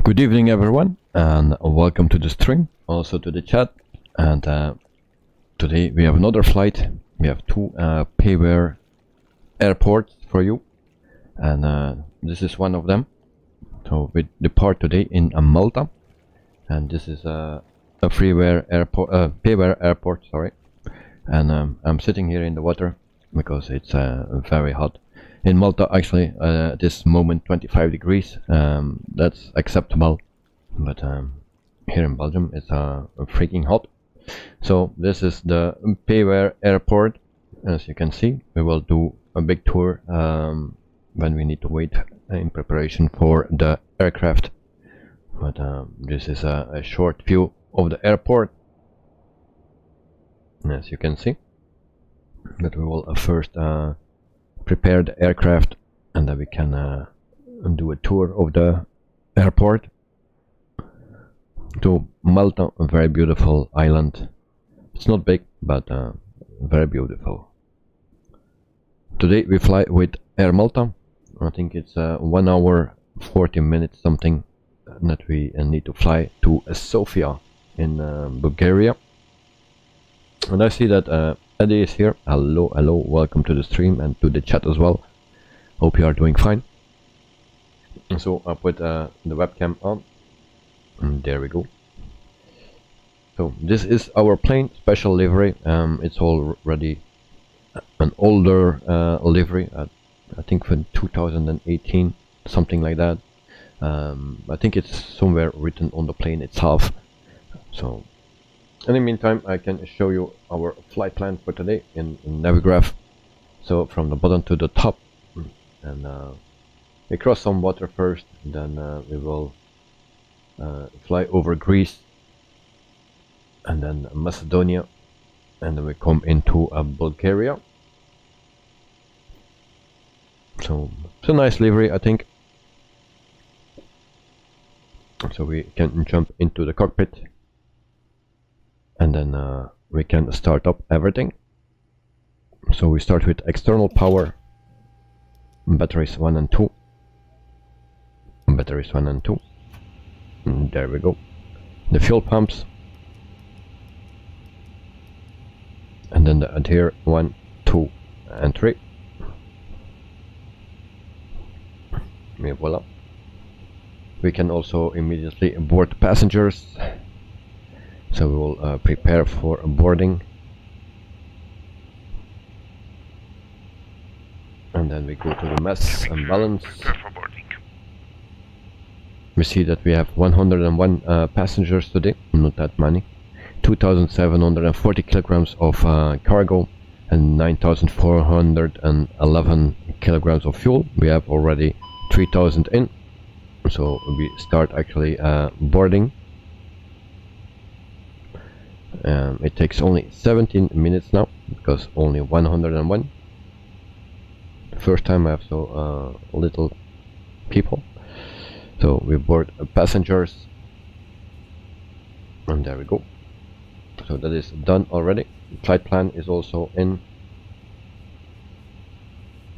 Good evening everyone, and welcome to the stream, also to the chat. And today we have another flight. We have two payware airports for you, and this is one of them. So we depart today in Malta, and this is a freeware airport, payware airport, sorry. And I'm sitting here in the water because it's very hot. In Malta, actually, at this moment, 25 degrees. That's acceptable, but here in Belgium, it's freaking hot. So this is the payware airport. As you can see, we will do a big tour when we need to wait in preparation for the aircraft. But this is a short view of the airport. As you can see, but we will first prepare the aircraft, and then we can do a tour of the airport. To Malta, a very beautiful island. It's not big, but very beautiful. Today we fly with Air Malta. I think it's 1 hour 40 minutes something that we need to fly to Sofia in Bulgaria. And I see that Eddie is here. Hello, welcome to the stream and to the chat as well. Hope you are doing fine. And so I put the webcam on, and there we go. So this is our plane, special livery. It's already an older livery, I think from 2018, something like that. I think it's somewhere written on the plane itself. So in the meantime, I can show you our flight plan for today in Navigraph. So from the bottom to the top, and we cross some water first, then we will fly over Greece, and then Macedonia, and then we come into Bulgaria. So it's a nice livery, I think. So we can jump into the cockpit, and then we can start up everything. So we start with external power, batteries 1 and 2, batteries 1 and 2, and there we go. The fuel pumps, and then the adhere 1, 2 and 3. Et voila. We can also immediately board passengers. So we will prepare for boarding, and then we go to the mass and balance. We see that we have 101 passengers today, not that many. 2,740 kilograms of cargo and 9,411 kilograms of fuel. We have already 3,000 in, so we start actually boarding. It takes only 17 minutes now, because only 101. The first time I have so little people. So we board passengers, and there we go. So that is done already. The flight plan is also in,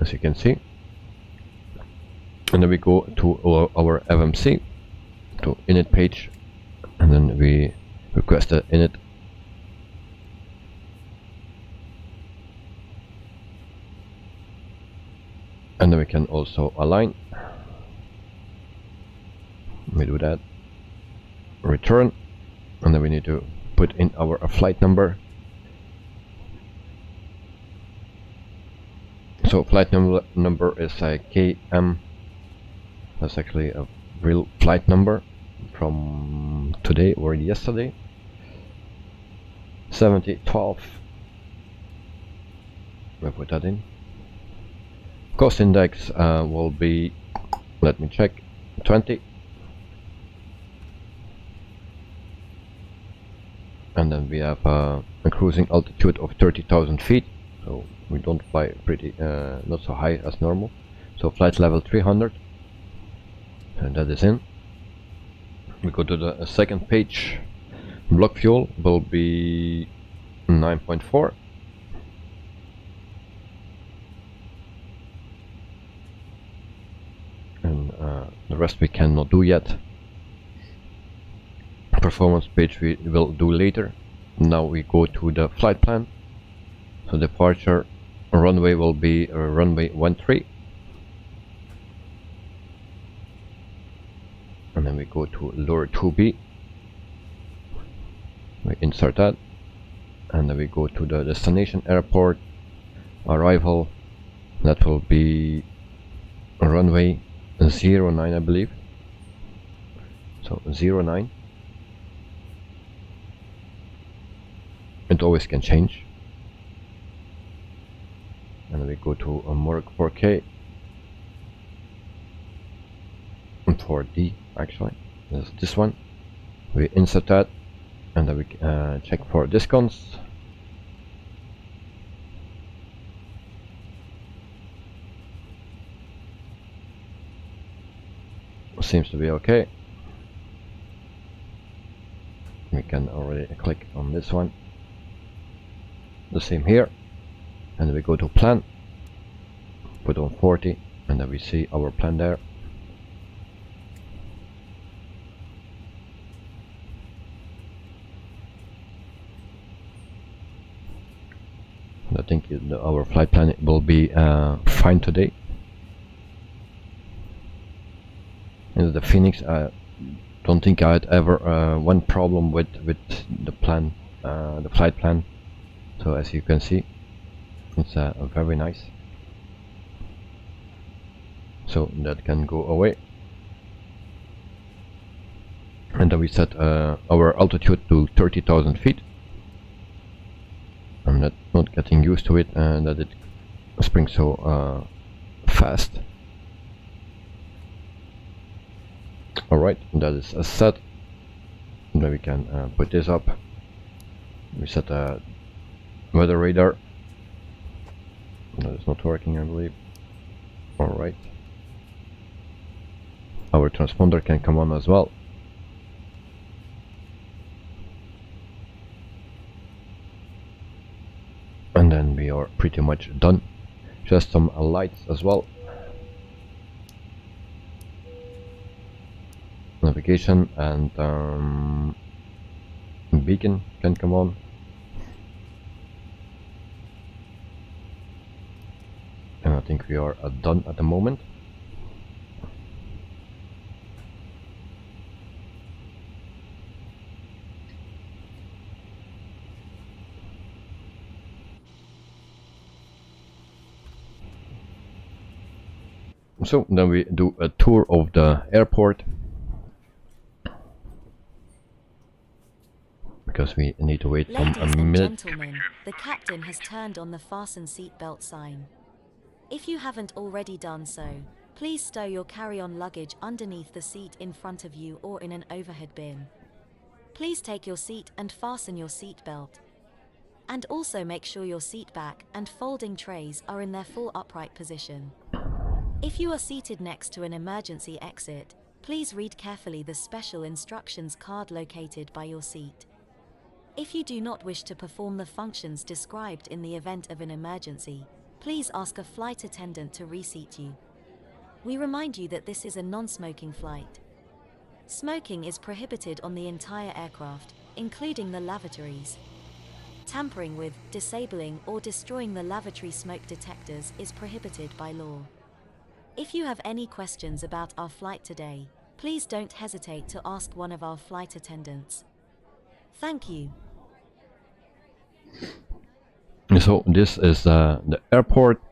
as you can see. And then we go to our FMC, to init page, and then we request the init. And then we can also align. We do that. Return. And then we need to put in our flight number. So flight number is KM. That's actually a real flight number from today or yesterday. 7012. We put that in. Cost index will be, let me check, 20. And then we have a cruising altitude of 30,000 feet. So we don't fly pretty, not so high as normal. So flight level 300. And that is in. We go to the second page. Block fuel will be 9.4. And the rest we cannot do yet. performance page we will do later. Now we go to the flight plan. So departure runway will be runway 13, and then we go to lower 2B, we insert that, and then we go to the destination airport arrival. That will be runway 09, I believe. So 09, it always can change. And we go to a Morg 4K, 4D actually, this one. We insert that, and then we check for discounts. Seems to be okay. We can already click on this one. The same here. And we go to plan, put on 40, and then we see our plan there. I think our flight plan will be fine today. And the FENIX, I don't think I had ever one problem with the plan, the flight plan. So as you can see, it's very nice. So that can go away. And then we set our altitude to 30,000 feet. I'm not getting used to it, and that it springs so fast. Alright, that is set. And then we can put this up. We set a weather radar. That is not working, I believe. Alright. Our transponder can come on as well. And then we are pretty much done. Just some lights as well. Navigation and beacon can come on. And I think we are done at the moment. So then we do a tour of the airport, because we need to wait Ladies a minute. and gentlemen, the captain has turned on the fasten seatbelt sign. If you haven't already done so, please stow your carry-on luggage underneath the seat in front of you or in an overhead bin. Please take your seat and fasten your seatbelt. And also make sure your seat back and folding trays are in their full upright position. If you are seated next to an emergency exit, please read carefully the special instructions card located by your seat. If you do not wish to perform the functions described in the event of an emergency, please ask a flight attendant to reseat you. We remind you that this is a non-smoking flight. Smoking is prohibited on the entire aircraft, including the lavatories. Tampering with, disabling, or destroying the lavatory smoke detectors is prohibited by law. If you have any questions about our flight today, please don't hesitate to ask one of our flight attendants. Thank you. So this is the airport.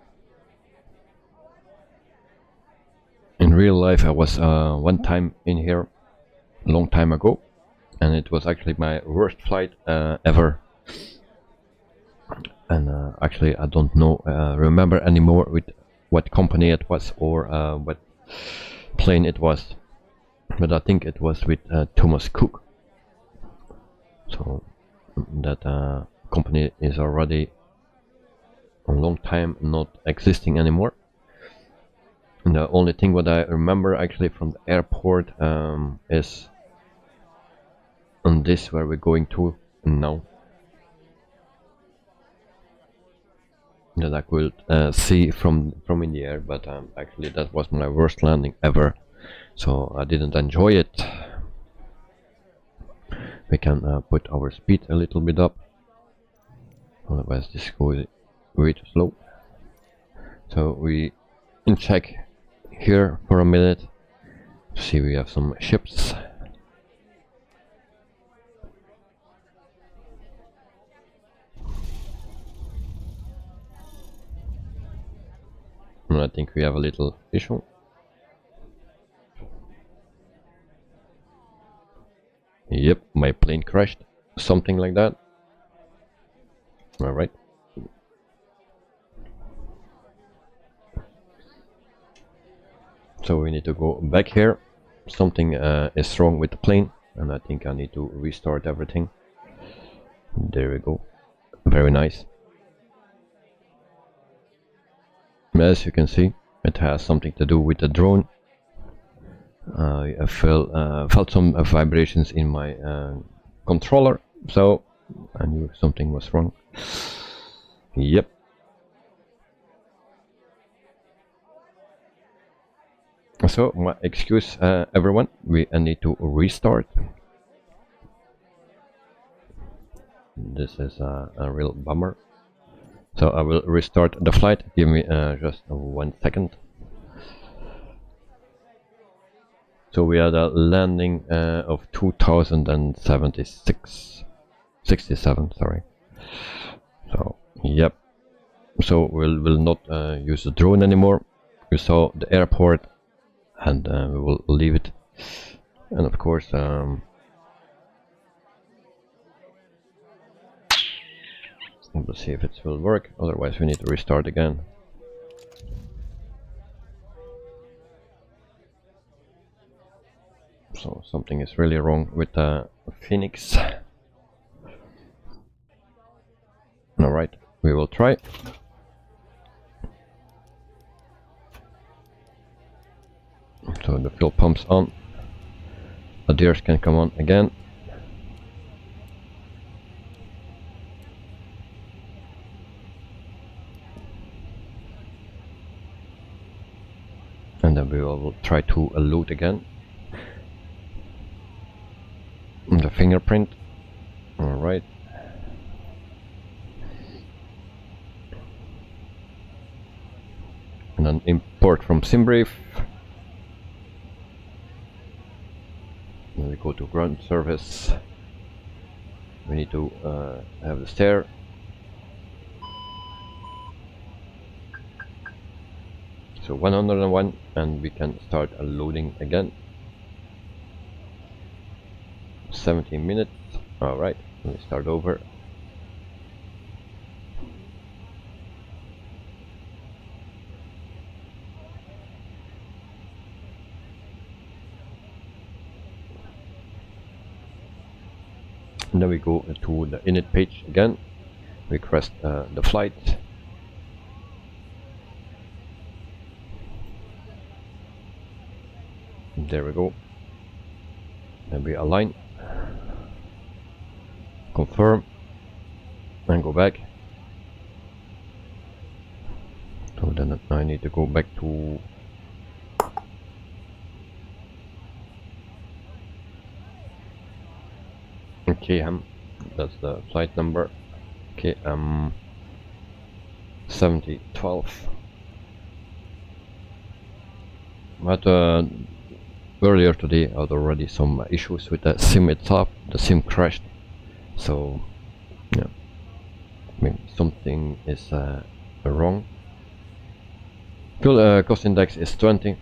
In real life I was one time in here a long time ago, and it was actually my worst flight ever. And actually I don't know remember anymore with what company it was or what plane it was, but I think it was with Thomas Cook. So that company is already a long time not existing anymore. And the only thing what I remember actually from the airport is on this where we're going to now, that I could see from in the air, but actually that was my worst landing ever, so I didn't enjoy it. We can put our speed a little bit up, otherwise this goes way too slow. So we can check here for a minute to see we have some ships. And I think we have a little issue. Yep, my plane crashed, something like that. Alright. So we need to go back here. Something is wrong with the plane, and I think I need to restart everything. There we go. Very nice. As you can see, it has something to do with the drone. I felt some vibrations in my controller, so I knew something was wrong. Yep. So, my excuse everyone, we need to restart. This is a real bummer. So I will restart the flight. Give me just 1 second. So we had a landing of 67, sorry. So yep. So we'll not use the drone anymore. We saw the airport, and we will leave it. And of course, we'll see if it will work. Otherwise, we need to restart again. So something is really wrong with the FENIX. Alright, we will try. So the fuel pump's on. The gears can come on again. And then we will try to load again. The fingerprint. Alright. And then import from SimBrief. Then we go to ground service. We need to have the stair. So 101, and we can start loading again. 17 minutes. Alright, let me start over. And then we go to the init page again. Request the flight. There we go. Then we align. Confirm. And go back. So then I need to go back to KM. That's the flight number. KM 7012. But earlier today I had already some issues with the SIM itself. The SIM crashed. So yeah, I mean something is wrong. Fuel cost index is 20.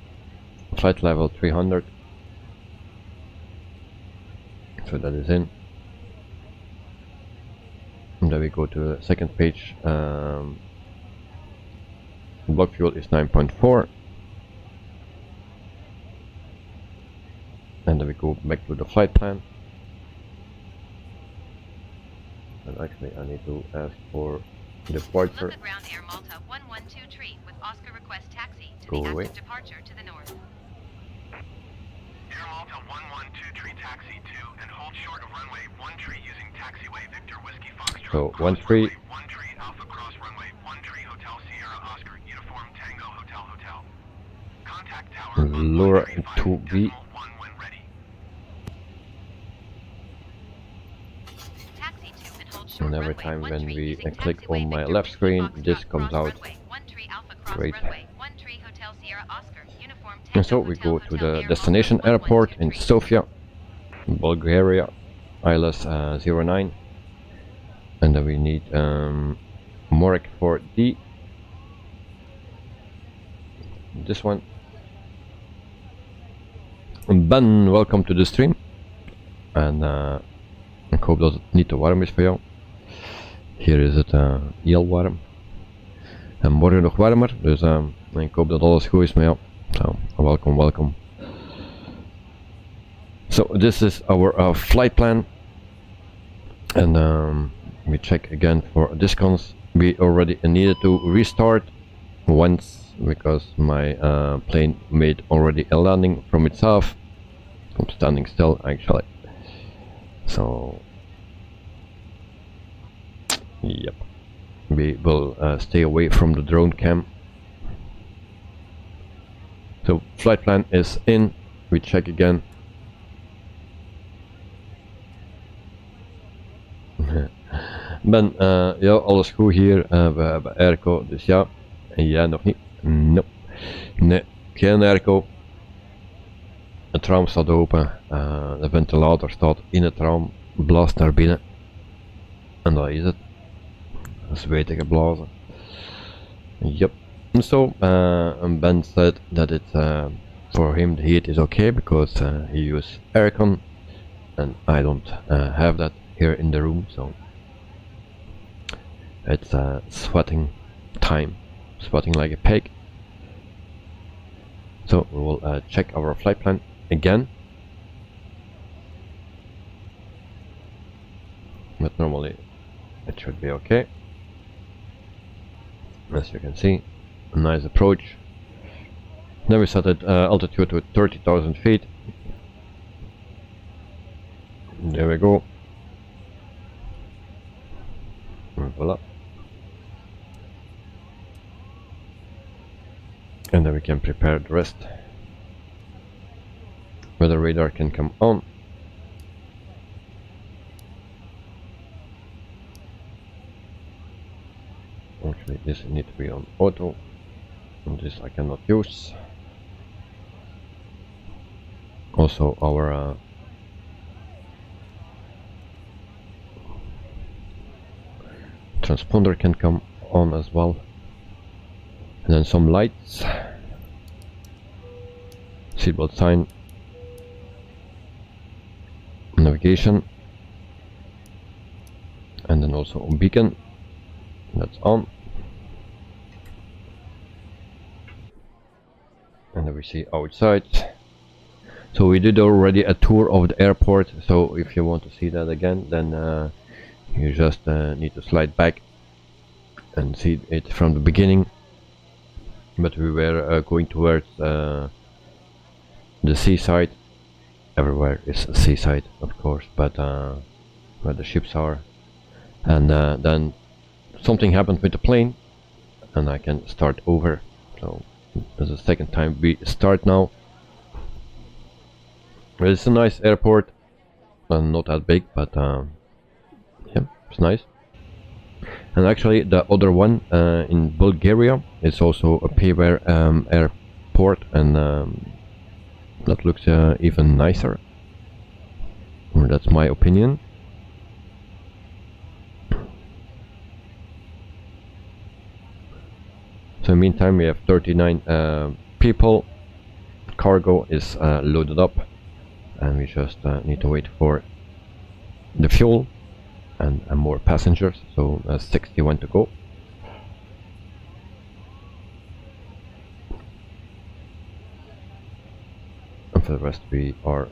Flight level 300. So that is in. And then we go to the second page. Block fuel is 9.4. And then we go back to the flight plan. And actually I need to ask for departure. Look at ground air Malta 112 tree with Oscar request taxi to Go the away. active departure to the north. Air Malta 112 tree taxi 2 and hold short of runway 1 tree using taxiway Victor Whiskey Foxtrot. So 1 tree. 1 tree Alpha Cross runway 1 tree Hotel Sierra Oscar Uniform Tango Hotel Hotel. Contact tower on 1 Lure tree 2B. 5.1 when ready. hold short And every runway time when 13 we using click taxiway on my Victor left Whiskey screen, Foxtrot this comes cross out. runway 13 Alpha cross Great. runway 13 Hotel Sierra Oscar uniform And Tango so we Hotel go to Hotel the Air destination Malta airport in 1123. Sofia, Bulgaria, ILS 09. And then we need Morek for D. This one. Ben, welkom to the stream. En ik hoop dat het niet te warm is voor jou. Hier is het heel warm. En morgen nog warmer, dus ik hoop dat alles goed is met jou. So, welcome. So this is our flight plan. And we check again for discounts. We already needed to restart once because my plane made already a landing from itself. I'm standing still actually. So yep, we will stay away from the drone cam. So flight plan is in. We check again. Ben, ja, alles goed hier. We hebben airco, dus ja. En jij nog niet? No. Nee, geen airco. Het raam staat open. De ventilator staat in het raam. Blaast naar binnen. En dat is het. Zweten geblazen. Yep. So, Ben said that it's for him the heat is okay because he uses aircon. And I don't have that here in the room, so it's sweating time, sweating like a pig. So we will check our flight plan again, but normally it should be okay. As you can see, a nice approach. Then we set it altitude to 30,000 feet. There we go. Voila. And then we can prepare the rest. Weather radar can come on. Actually, this needs to be on auto. And this I cannot use. Also, our transponder can come on as well, and then some lights, seatbelt sign, navigation, and then also a beacon that's on. And then we see outside. So we did already a tour of the airport, so if you want to see that again, then you just need to slide back and see it from the beginning. But we were going towards the seaside. Everywhere is a seaside, of course, but where the ships are. And then something happened with the plane, and I can start over. So this is the second time we start now. It's a nice airport, not that big, but yeah, it's nice. And actually the other one in Bulgaria is also a payware airport, and that looks even nicer. That's my opinion. So in the meantime we have 39 people. Cargo is loaded up, and we just need to wait for the fuel and more passengers, so 61 to go. And for the rest we are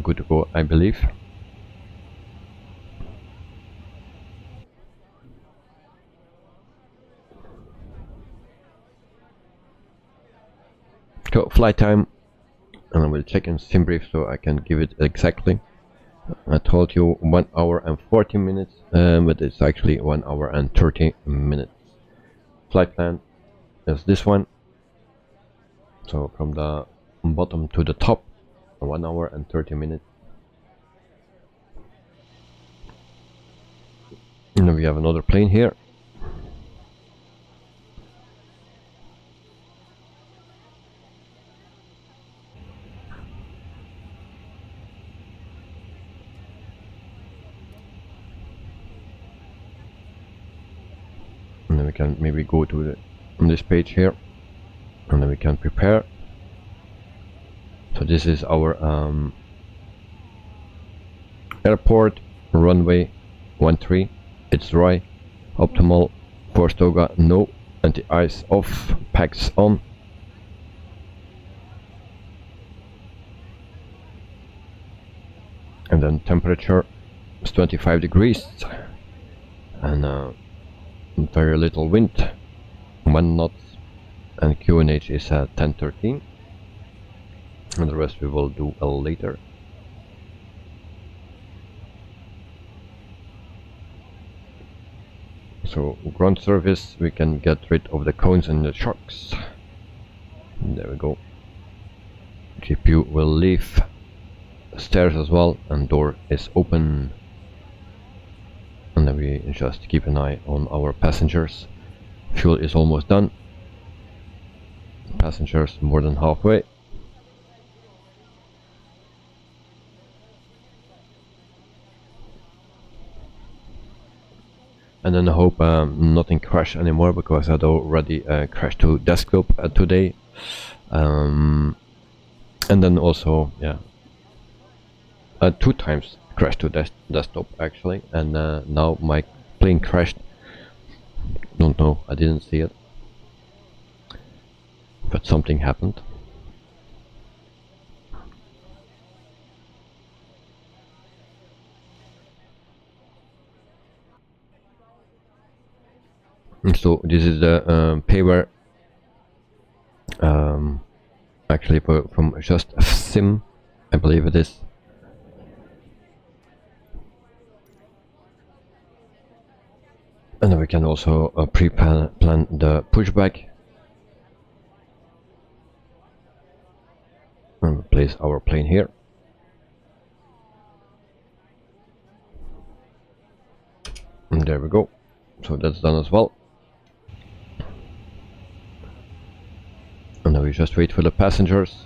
good to go, I believe. So flight time, and I will check in SimBrief so I can give it exactly. I told you 1 hour and 40 minutes, but it's actually 1 hour and 30 minutes. Flight plan is this one. So from the bottom to the top, 1 hour and 30 minutes. we have another plane here. And then we can maybe go to this page here, and then we can prepare. So this is our airport, runway 13, it's dry, optimal, force toga no, anti-ice off, packs on. And then temperature is 25 degrees, and very little wind, 1 knot, and QNH is at 1013, and the rest we will do later. So ground service, we can get rid of the cones and the shocks. There we go. GPU will leave stairs as well, and door is open. And then we just keep an eye on our passengers. Fuel is almost done. Passengers more than halfway. And then I hope nothing crash anymore, because I'd already crashed to desktop today. And then also, yeah, 2 times crashed to desktop actually, and now my plane crashed. Don't know, I didn't see it, but something happened. And so this is the payware, actually from Just Sim, I believe it is. And then we can also pre-plan the pushback and place our plane here. And there we go. So that's done as well. And then we just wait for the passengers.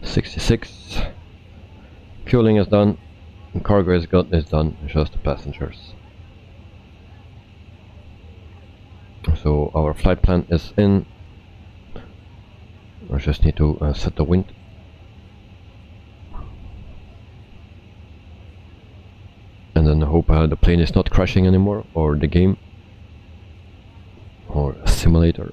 66. Fueling is done. Cargo is done. Just the passengers. So our flight plan is in. We just need to set the wind. And then hope the plane is not crashing anymore, or the game, or a simulator.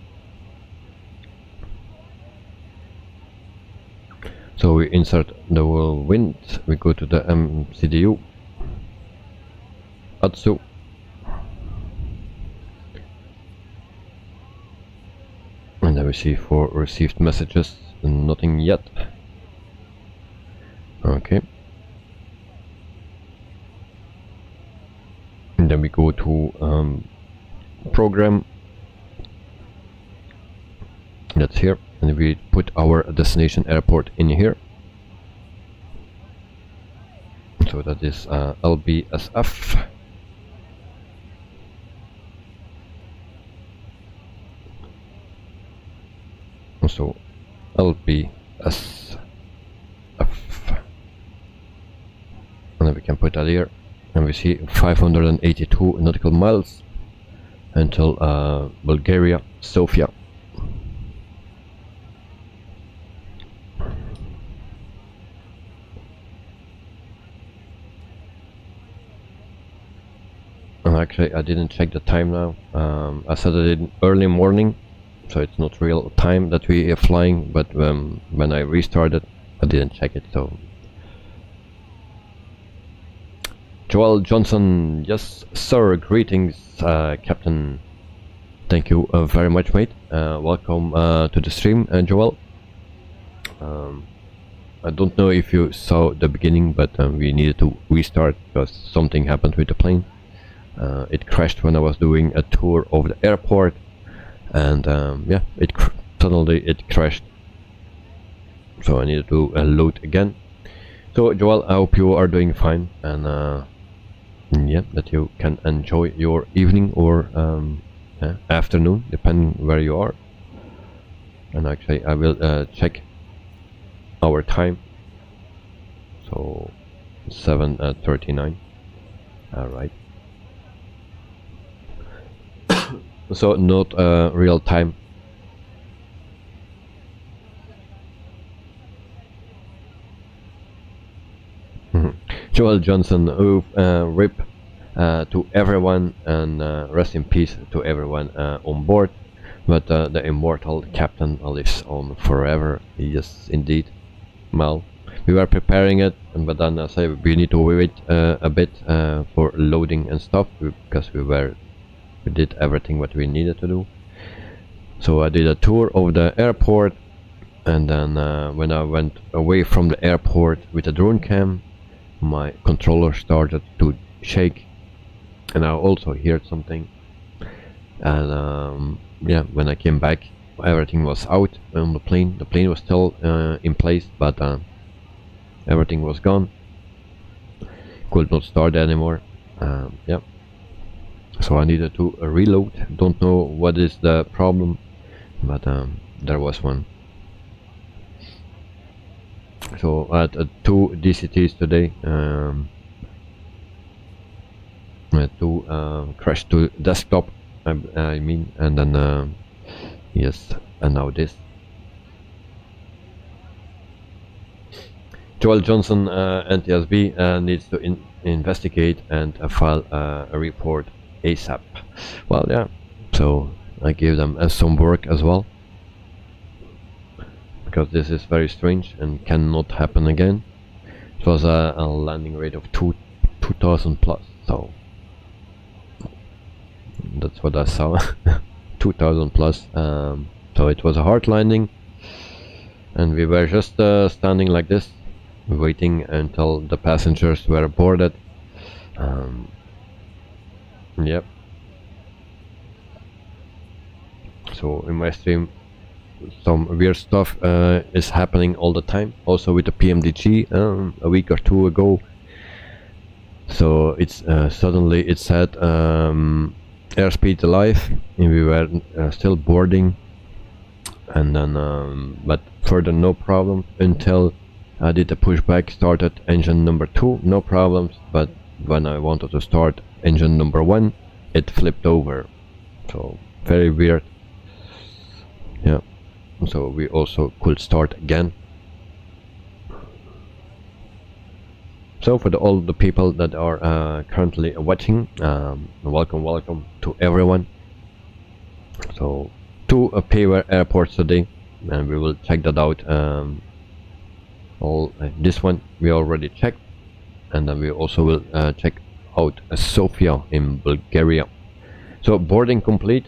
So we insert the wind, we go to the MCDU, ATSU, and then we see for received messages, nothing yet. Okay. And then we go to program, that's here, and we put our destination airport in here. So that is LBSF. So LBSF, and then we can put that here. And we see 582 nautical miles until Bulgaria, Sofia. And actually I didn't check the time now. I set it in early morning, so it's not real time that we are flying, but when I restarted I didn't check it. So Joel Johnson, yes sir, greetings Captain. Thank you very much, mate. Welcome to the stream, Joel. I don't know if you saw the beginning, but we needed to restart because something happened with the plane. It crashed when I was doing a tour of the airport, and yeah, suddenly it crashed, so I needed to load again. So Joel, I hope you are doing fine, and yeah, that you can enjoy your evening or afternoon, depending where you are. And actually I will check our time. So 7:39. Alright. So not real time. Joel Johnson, rip to everyone, and rest in peace to everyone on board. But the immortal captain lives on forever. Yes, indeed. Well, we were preparing it, but then I say we need to wait a bit for loading and stuff, because we did everything what we needed to do. So I did a tour of the airport, and then when I went away from the airport with the drone cam, my controller started to shake, and I also heard something. And yeah, when I came back, everything was out on the plane. The plane was still in place, but everything was gone. Could not start anymore. Yeah, so I needed to reload. Don't know what is the problem, but there was one. So I had 2 DCTs today. To crash to desktop, I mean, and then yes, and now this. Joel Johnson, NTSB, needs to investigate and file a report ASAP. Well, yeah, so I gave them some work as well, because this is very strange and cannot happen again. It was a landing rate of 2000 plus, so that's what I saw. 2000 plus. So it was a hard landing, and we were just standing like this, waiting until the passengers were boarded. Yep. So in my stream, some weird stuff is happening all the time. Also with the PMDG a week or 2 ago. So it's suddenly it said airspeed alive, and we were still boarding, and then but further no problem until I did the pushback, started engine number 2, no problems, but when I wanted to start engine number 1, it flipped over. So very weird. Yeah, so we also could start again. So for all the people that are currently watching, welcome to everyone. So 2 payware airports today, and we will check that out. This one we already checked, and then we also will check out Sofia in Bulgaria. So boarding complete.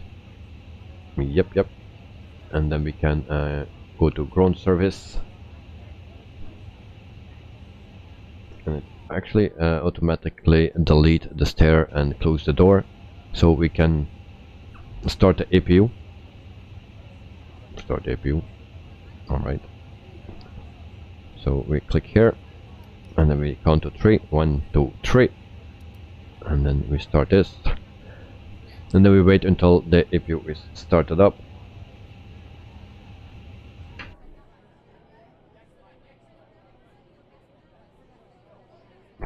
Yep. And then we can go to ground service. And it actually automatically delete the stair and close the door, so we can start the APU. Start the APU. Alright. So we click here, and then we count to 3. 1, 2, 3. And then we start this. And then we wait until the APU is started up.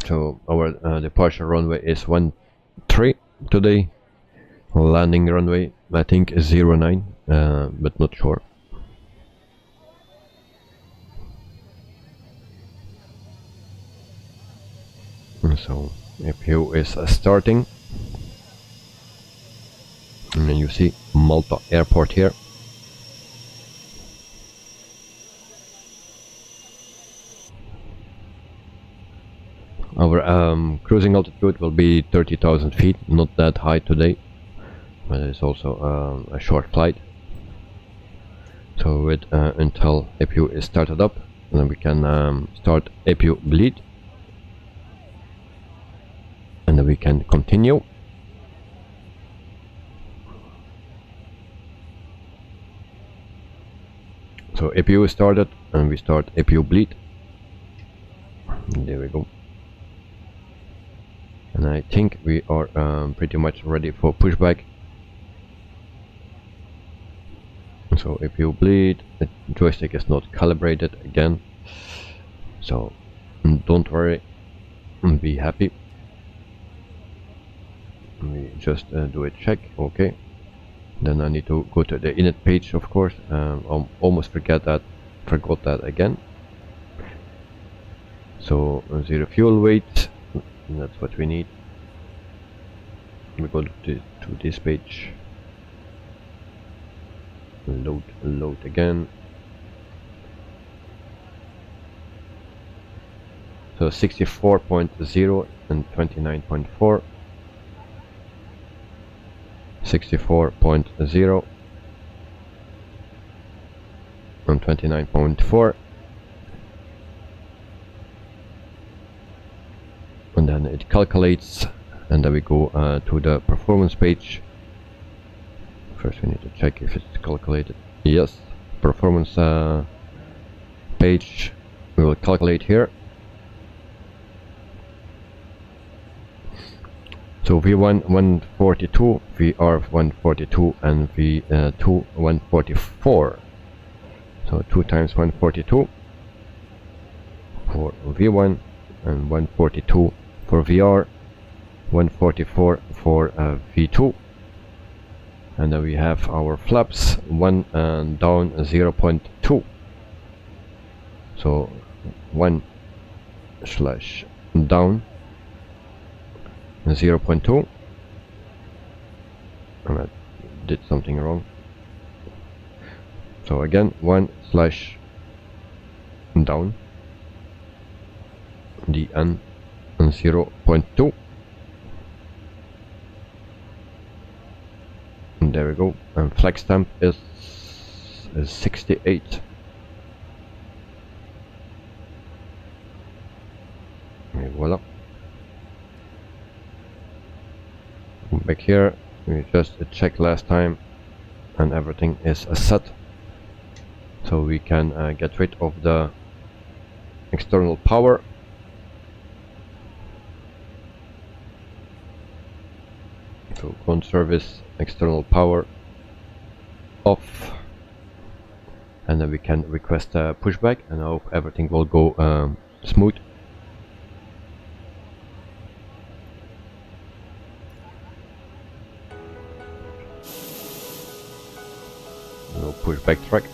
So our departure runway is 13 today. Landing runway I think is 09, but not sure. And so APU is starting, and then you see Malta airport here. Our cruising altitude will be 30,000 feet, not that high today, but it's also a short flight. So wait until APU is started up, and then we can start APU bleed, and then we can continue. So APU is started, and we start APU bleed. There we go. And And I think we are pretty much ready for pushback. So if you bleed, the joystick is not calibrated again, so don't worry, be happy. We just do a check. Okay, then I need to go to the init page, of course. Almost forgot that again. So 0 fuel weight, that's what we need. We go to this page. Load again. So 64.0 and 29.4. 64.0 and 29.4. And then it calculates, and then we go to the performance page. First we need to check if it's calculated. Yes, performance page, we will calculate here. So V1 142, VR 142, and V2 144. So 2 times 142 for V1 and 142 for VR, 144 for V2. And then we have our flaps, one down 0.2. So 1 slash down 0.2. And I did something wrong. So again 1 slash down DN 0.2. And there we go. And flag stamp is 68. And voila. Back here, we just checked last time, and everything is set. So we can get rid of the external power. So ground service, external power off, and then we can request a pushback, and I hope everything will go smooth. No pushback track.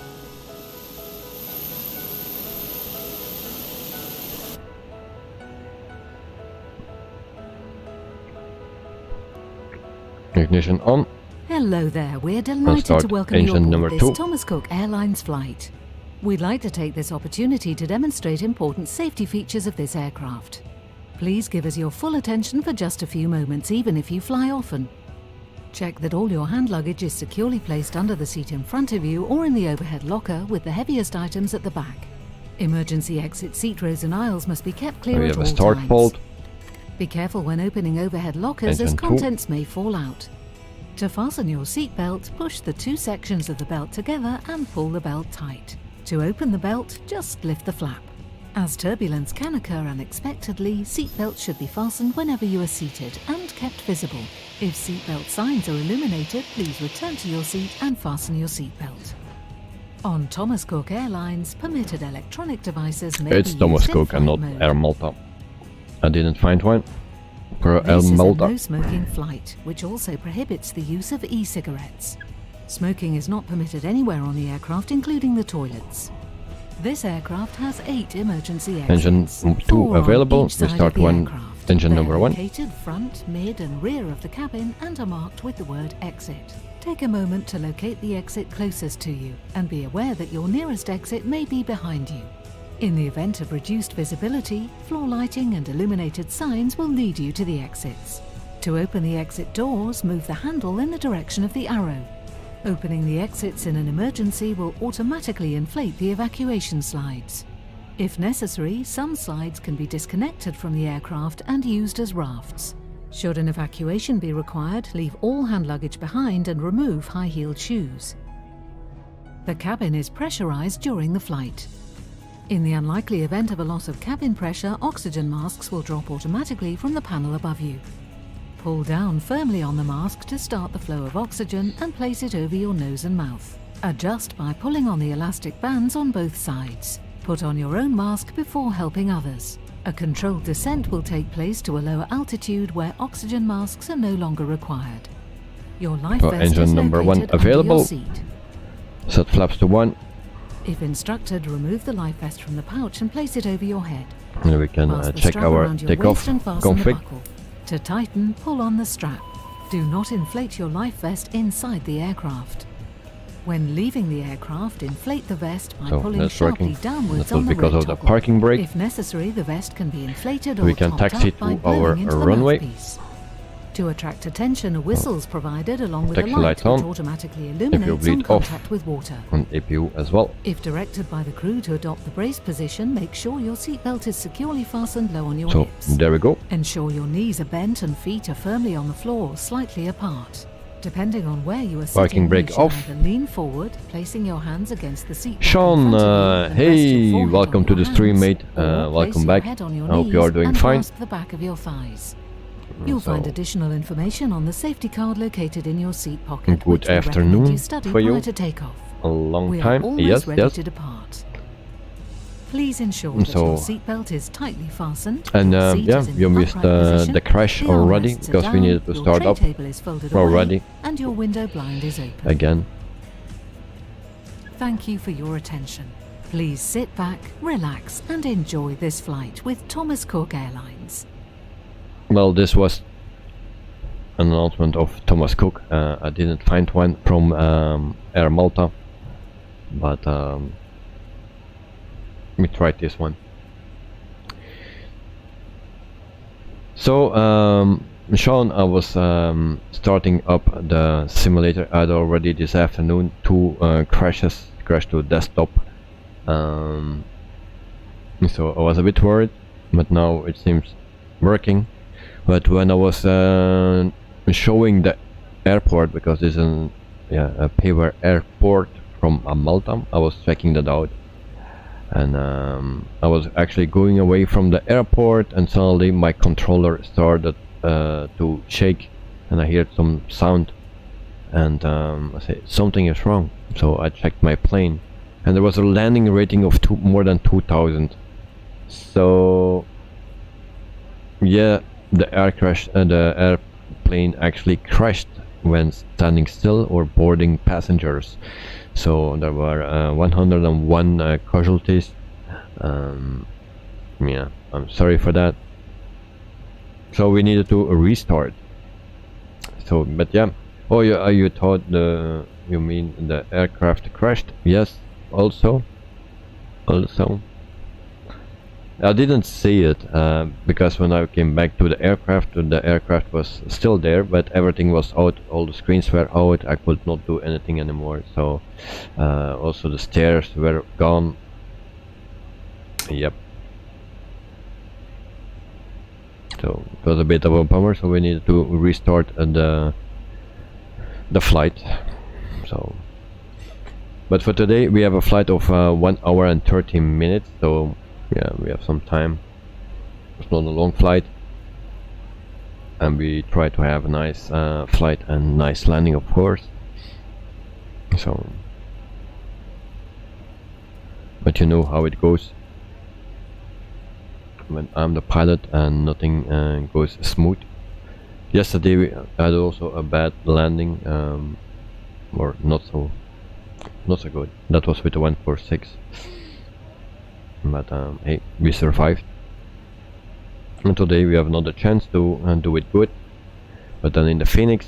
Ignition on. Hello there, we're delighted to welcome you aboard this 2. Thomas Cook Airlines flight. We'd like to take this opportunity to demonstrate important safety features of this aircraft. Please give us your full attention for just a few moments, even if you fly often. Check that all your hand luggage is securely placed under the seat in front of you or in the overhead locker with the heaviest items at the back. Emergency exit seat rows and aisles must be kept clear at all times. We have a start fault. Be careful when opening overhead lockers as contents may fall out. To fasten your seatbelt, push the 2 sections of the belt together and pull the belt tight. To open the belt, just lift the flap. As turbulence can occur unexpectedly, seatbelts should be fastened whenever you are seated and kept visible. If seatbelt signs are illuminated, please return to your seat and fasten your seatbelt. On Thomas Cook Airlines, permitted electronic devices may be used in Thomas Cook flight and not mode. Air Malta. I didn't find one for Air This is a Malta. no-smoking flight, which also prohibits the use of e-cigarettes. Smoking is not permitted anywhere on the aircraft, including the toilets. This aircraft has 8 emergency exits. Engine 2 4 on available. each We side start of the one aircraft. engine They're number 1. located front, mid and rear of the cabin and are marked with the word exit. Take a moment to locate the exit closest to you and be aware that your nearest exit may be behind you. In the event of reduced visibility, floor lighting and illuminated signs will lead you to the exits. To open the exit doors, move the handle in the direction of the arrow. Opening the exits in an emergency will automatically inflate the evacuation slides. If necessary, some slides can be disconnected from the aircraft and used as rafts. Should an evacuation be required, leave all hand luggage behind and remove high-heeled shoes. The cabin is pressurized during the flight. In the unlikely event of a loss of cabin pressure, oxygen masks will drop automatically from the panel above you. Pull down firmly on the mask to start the flow of oxygen and place it over your nose and mouth. Adjust by pulling on the elastic bands on both sides. Put on your own mask before helping others. A controlled descent will take place to a lower altitude where oxygen masks are no longer required. Your life So vest is engine number 1 located under your available. seat. Set flaps to 1. If instructed, remove the life vest from the pouch and place it over your head. And we can Pass the check strap our around your takeoff waist and fasten the config. buckle. To tighten, pull on the strap. Do not inflate your life vest inside the aircraft. When leaving the aircraft, inflate the vest by So pulling that's sharply working. downwards That was on the because red of the toggle. parking brake. If necessary, the vest can be inflated or We can topped taxi up by to our blowing into the runway. mouthpiece. To attract attention, a whistle is provided along with a Taxi light lights which on. automatically If you illuminates on bleed off. contact with water. And APU as well. If directed by the crew to adopt the brace position, make sure your seatbelt is securely fastened low on your So hips. there we go. Ensure your knees are bent and feet are firmly on the floor, slightly apart. Depending on where you are sitting, Parking brake you should off. either lean forward, placing your hands against the seat. Sean, hey, welcome to the stream, mate. Welcome Welcome back. I hope you are doing fine. The back of your thighs. You'll find So, additional information on the safety card located in your seat pocket. Good which we recommend afternoon you study for you. prior to takeoff. a long We are time. almost Yes, ready yes. to depart. Please ensure that So- your seatbelt is tightly fastened. And your seat yeah, is in you the missed upright position, the crash the already armrests are because we down, needed to your start tray up table is folded away, already and your window blind is open. again. Thank you for your attention. Please sit back, relax, and enjoy this flight with Thomas Cook Airlines. Well, this was an announcement of Thomas Cook. I didn't find one from Air Malta, but we tried this one. So, Sean, I was starting up the simulator. I had already this afternoon 2 crashes, crashed to desktop. So I was a bit worried, but now it seems working. But when I was showing the airport, because this is a paper airport from Malta, I was checking that out, and I was actually going away from the airport, and suddenly my controller started to shake, and I heard some sound, and I said something is wrong. So I checked my plane, and there was a landing rating of more than 2,000. So yeah, the airplane actually crashed when standing still or boarding passengers. So there were 101 casualties. Yeah, I'm sorry for that. So we needed to restart. So, but yeah. Oh, you thought you mean the aircraft crashed? Yes, also. I didn't see it because when I came back to the aircraft was still there, but everything was out, all the screens were out, I could not do anything anymore. So also the stairs were gone. Yep. So it was a bit of a bummer, so we needed to restart the flight. So, but for today we have a flight of 1 hour and 30 minutes, so yeah, we have some time. It's not a long flight, and we try to have a nice flight and nice landing, of course. So, but you know how it goes when I'm the pilot and nothing goes smooth. Yesterday we had also a bad landing, or not so good. That was with the 146. But hey, we survived, and today we have another chance to do it good, but then in the FENIX.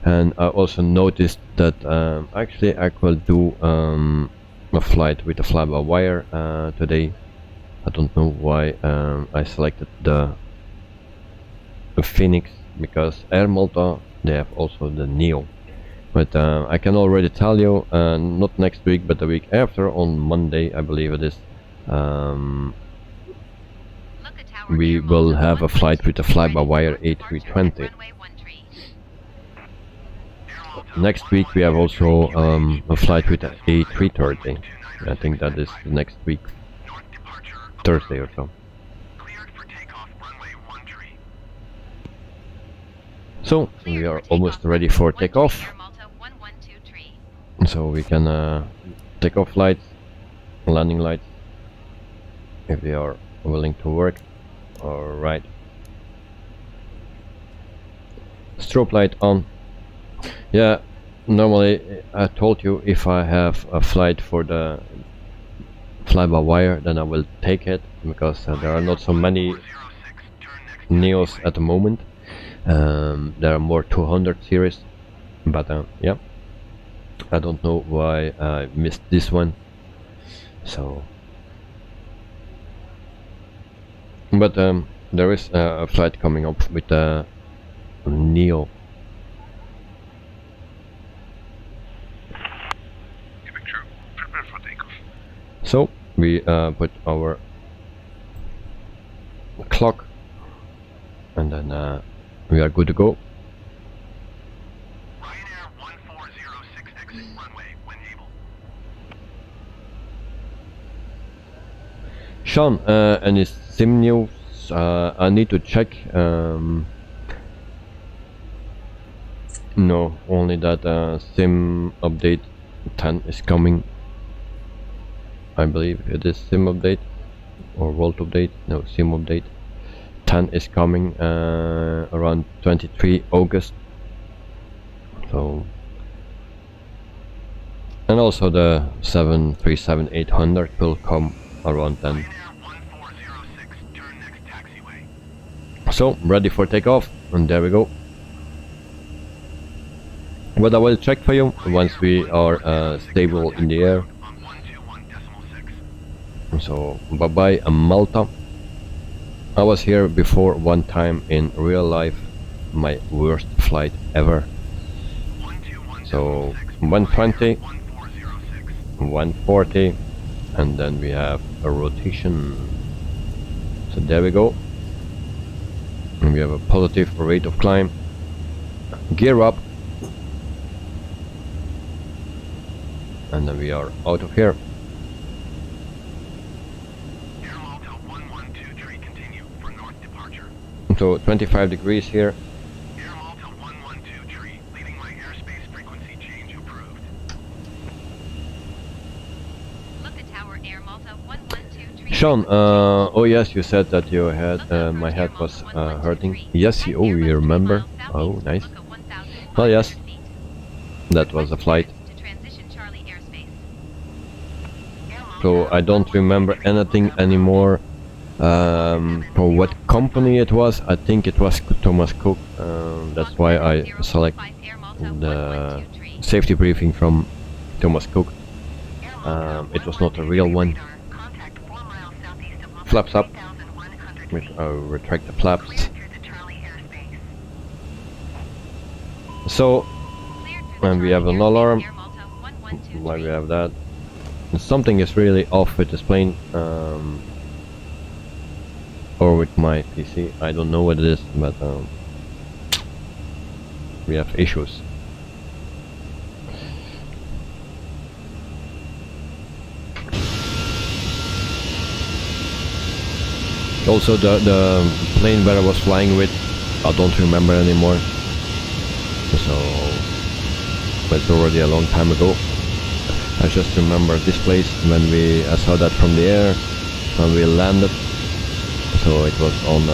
And I also noticed that actually I could do a flight with a fly-by-wire today. I don't know why I selected the FENIX, because Air Malta, they have also the Neo. But I can already tell you, not next week but the week after, on Monday I believe it is, we will have a flight with a fly-by-wire A320. Next week we have also a flight with an A330. I think that is next week, Thursday or so. So we are almost ready for takeoff. Air Malta 1123. So we can take off lights, landing lights, if they are willing to work. Alright. Strobe light on. Yeah, normally I told you if I have a flight for the fly-by-wire, then I will take it, because there are not so many Neos at the moment. There are more 200 series, but yeah, I don't know why I missed this one. So, but there is a flight coming up with the Neo. Prepare for takeoff. So we put our clock, and then we are good to go. Ryanair 1406 exit runway when able. Sean, any sim news? I need to check. No, only that sim update 10 is coming. I believe it is sim update or world update. No, sim update 10 is coming around 23 August. So, and also the 737-800 will come around then. Ryanair 1406, turn next taxiway. So ready for takeoff, and there we go. But I will check for you once we are stable in the air. On 121.6. So bye bye Malta. I was here before one time in real life, my worst flight ever. 121.6. So 120, 1406. 140, and then we have a rotation. So there we go. And we have a positive rate of climb. Gear up. And then we are out of here. Air Malta 1123, continue for north departure. So 25 degrees here. Air Malta 1123, leaving my airspace frequency change approved. Look at Tower Air Malta 1123. Sean, oh yes, you said that your head, my head was hurting. Yes, oh, you remember. Oh, nice. Oh yes, that was a flight. So I don't remember anything anymore. For what company it was, I think it was Thomas Cook. That's why I select the safety briefing from Thomas Cook. It was not a real one. Flaps up. Retract the flaps. So, and we have an alarm. Why we have that? Something is really off with this plane, or with my PC. I don't know what it is, but we have issues. Also, the plane where I was flying with, I don't remember anymore. So it's already a long time ago. I just remember this place when I saw that from the air when we landed. So it was on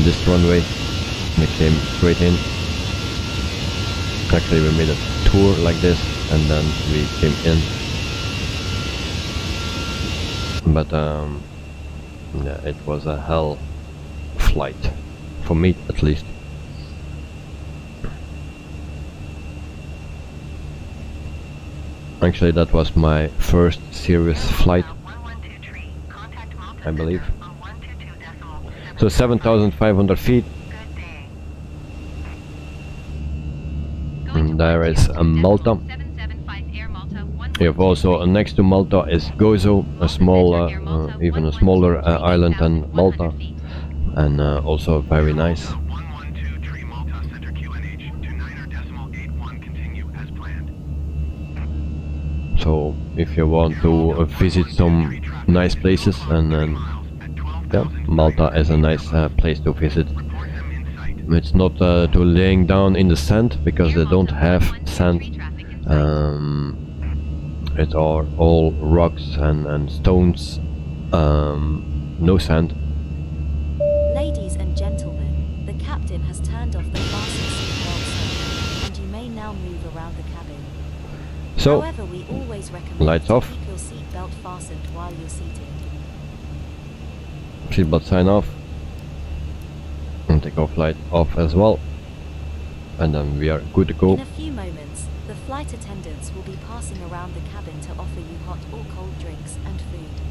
this runway. We came straight in. Actually, we made a tour like this, and then we came in. But yeah, it was a hell flight for me, at least. Actually, that was my first serious flight, I believe. So 7,500 feet. And there is Malta. You have also next to Malta is Gozo, a small, even a smaller island than Malta, and also very nice. 1123 Malta Center QNH to 9.81, continue as planned. So if you want to visit some nice places, and yeah, Malta is a nice place to visit. Report them in sight. It's not to laying down in the sand because they don't have sand. It's all rocks and stones, no sand. Ladies and gentlemen, the captain has turned off the fasten seatbelt sign, and you may now move around the cabin. So, However, we always recommend lights to off. keep your seatbelt fastened while you're seated. seatbelt sign off. And takeoff light off as well. And then we are good to go. In a few moments, the flight attendants will be passing around the cabin to offer you hot or cold drinks and food.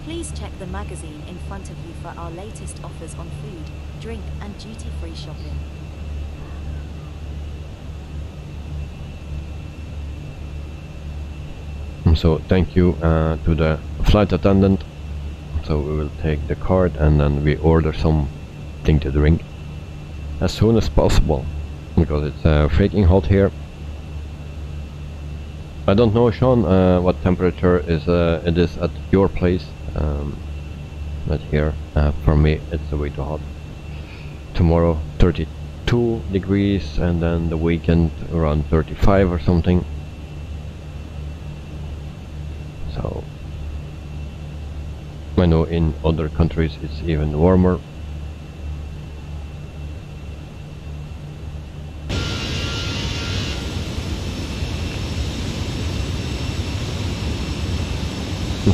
Please check the magazine in front of you for our latest offers on food, drink and duty-free shopping. So thank you to the flight attendant. So we will take the card and then we order something to drink as soon as possible because it's freaking hot here. I don't know, Sean, what temperature is it is at your place, but here for me it's way too hot. Tomorrow 32 degrees and then the weekend around 35 or something. So I know in other countries it's even warmer.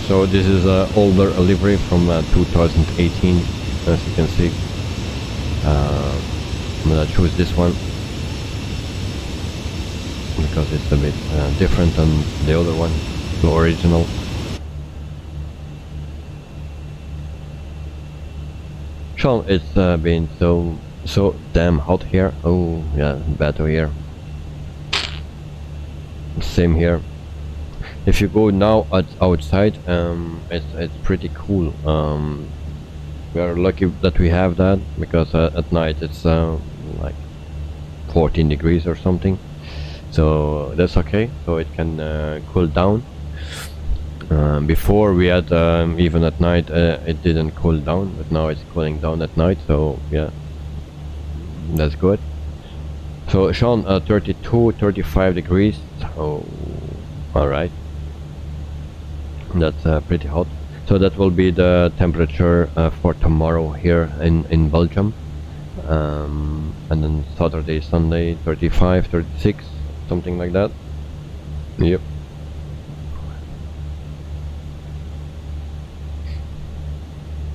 So this is an older livery from 2018, as you can see. I'm gonna choose this one because it's a bit different than the other one, the original. Sean, it's been so damn hot here. Oh yeah, bad to hear. Same here. If you go now outside, it's pretty cool. We are lucky that we have that because at night it's like 14 degrees or something. So that's okay. So it can cool down. Before we had even at night it didn't cool down, but now it's cooling down at night. So yeah, that's good. So Sean, 32, 35 degrees. Oh, all right. That's pretty hot. So that will be the temperature for tomorrow here in Belgium. And then Saturday, Sunday, 35, 36, something like that. Yep.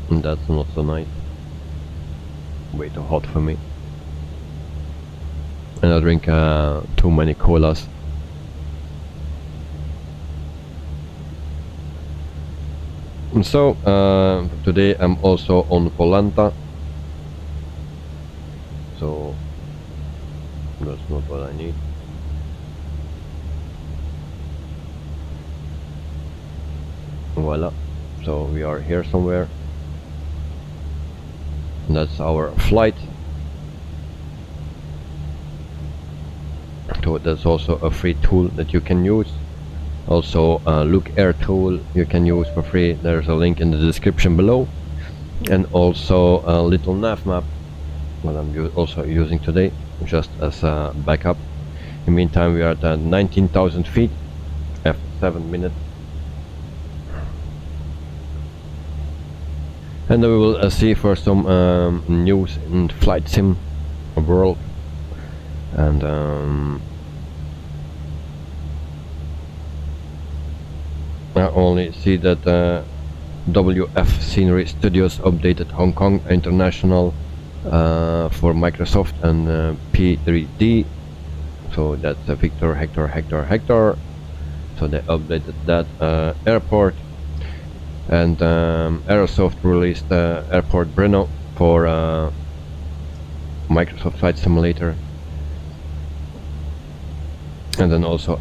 And that's not so nice. Way too hot for me. And I drink too many colas. And so today I'm also on Valletta. So that's not what I need. Voila. So we are here somewhere. And that's our flight. So that's also a free tool that you can use. Also Look Air tool you can use for free. There's a link in the description below. And also a little nav map, what I'm also using today, just as a backup. In the meantime, we are at 19,000 feet after 7 minutes. And then we will see for some news in flight sim world. And I only see that WF Scenery Studios updated Hong Kong International for Microsoft and P3D. So that's Victor, Hector, Hector, Hector. So they updated that airport. And Aerosoft released Airport Brno for Microsoft Flight Simulator. And then also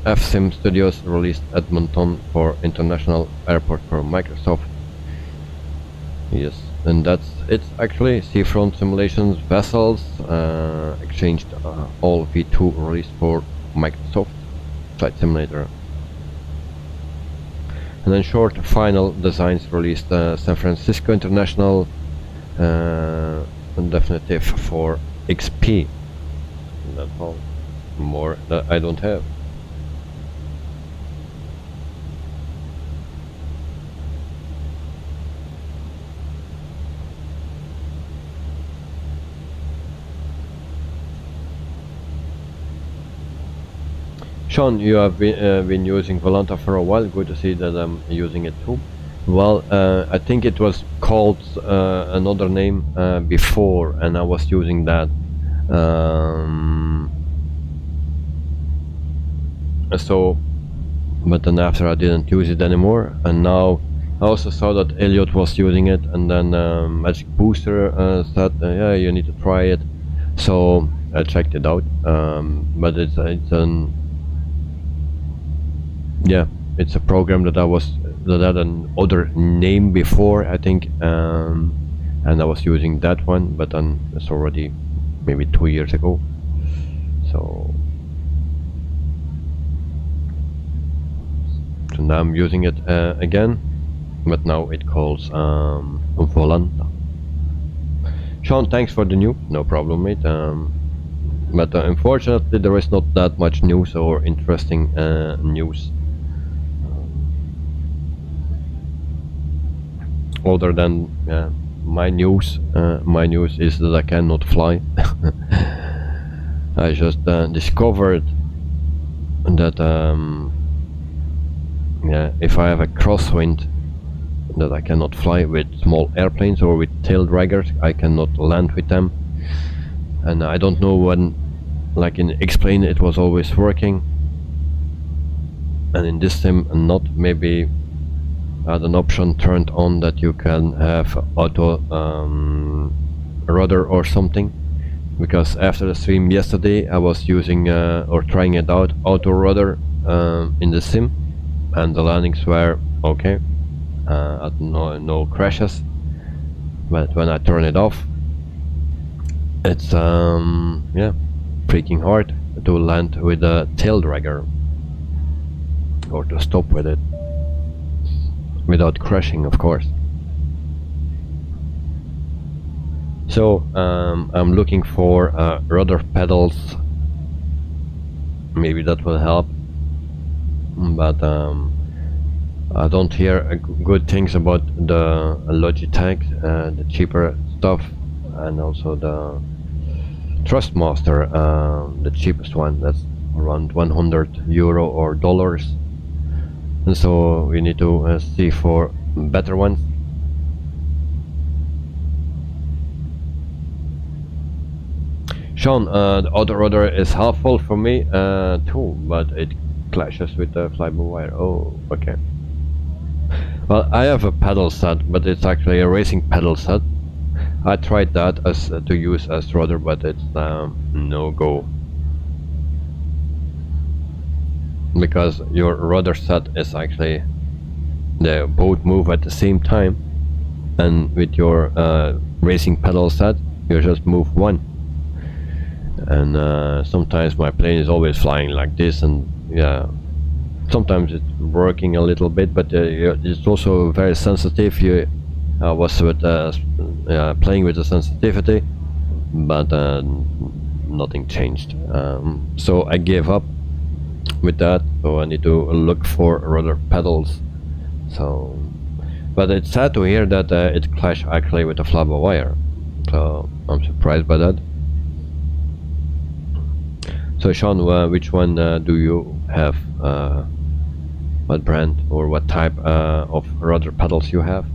FSim Studios released Edmonton for International Airport for Microsoft. Yes, and that's it actually. Seafront Simulations Vessels exchanged all V2 released for Microsoft Flight Simulator. And then Short Final Designs released San Francisco International definitive for XP. That's all. More that I don't have. Sean, you have been using Valletta for a while. Good to see that I'm using it too. Well, I think it was called another name before, and I was using that. So, but then after I didn't use it anymore, and now I also saw that Elliot was using it, and then Magic Booster said, yeah, you need to try it. So I checked it out, but it's an yeah, it's a program that that had another name before, I think, and I was using that one, but then it's already maybe 2 years ago. So now I'm using it again, but now it calls Valletta. Sean, thanks for the new, no problem, mate. But unfortunately there is not that much news or interesting news. Other than my news is that I cannot fly. I just discovered that if I have a crosswind, that I cannot fly with small airplanes or with tail draggers. I cannot land with them, and I don't know when. Like in Explain, it was always working, and in this sim not. Maybe had an option turned on that you can have auto rudder or something, because after the stream yesterday I was using or trying it out, auto rudder in the sim, and the landings were okay, no crashes. But when I turn it off, it's yeah, freaking hard to land with a tail dragger, or to stop with it without crashing, of course. So I'm looking for rudder pedals. Maybe that will help, but I don't hear good things about the Logitech, the cheaper stuff, and also the Trustmaster, the cheapest one, that's around €100 or dollars. And so we need to see for better ones. Sean, the auto rudder is helpful for me too, but it clashes with the fly-by-wire. Oh, okay. Well, I have a pedal set, but it's actually a racing pedal set. I tried that as to use as rudder, but it's no go. Because your rudder set is actually, they both move at the same time, and with your racing pedal set you just move one, and sometimes my plane is always flying like this, and yeah, sometimes it's working a little bit, but it's also very sensitive. I was with playing with the sensitivity, but nothing changed, so I gave up with that. So I need to look for rudder pedals. So, but it's sad to hear that it clashed actually with the fly-by-wire, so I'm surprised by that. So Sean, which one do you have? What brand or what type of rudder pedals you have?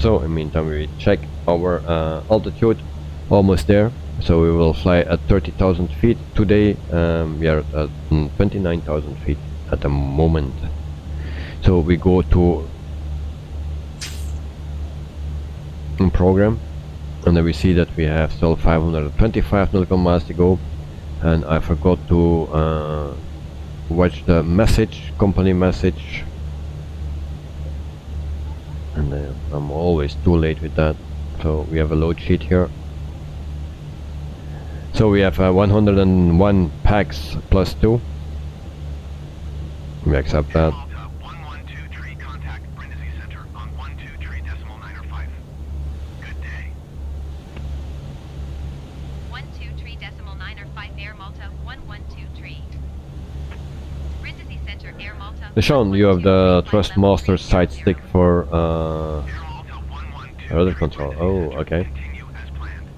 So in the meantime we check our altitude, almost there. So we will fly at 30,000 feet today. We are at 29,000 feet at the moment. So we go to program, and then we see that we have still 525 nautical miles to go, and I forgot to watch the message, company message, and I'm always too late with that. So we have a load sheet here. So we have 101 packs plus 2. We accept that. Malta 1123 contact Brindisi Center on 123.905. Good day. 123.905 Air Malta 1123. Brindisi Center Air Malta. Sean, you have the Trustmaster Sidestick for Air Malta 112. rudder control. Oh, okay. Continue as planned.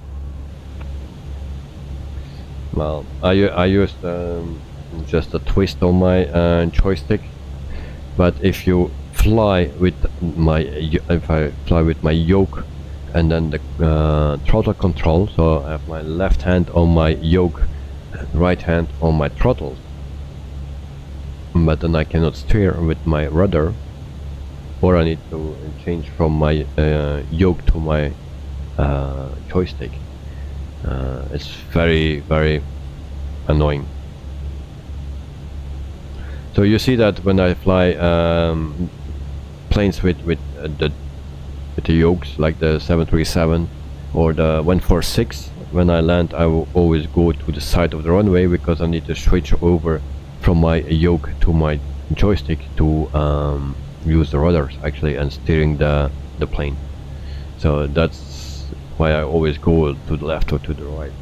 Well, I used just a twist on my joystick, but if you fly with my yoke and then the throttle control, so I have my left hand on my yoke, right hand on my throttle, but then I cannot steer with my rudder, or I need to change from my yoke to my joystick. It's very, very annoying. So you see that when I fly planes with the yokes, like the 737 or the 146, when I land I will always go to the side of the runway, because I need to switch over from my yoke to my joystick to use the rudders actually and steering the plane. So that's why I always go to the left or to the right.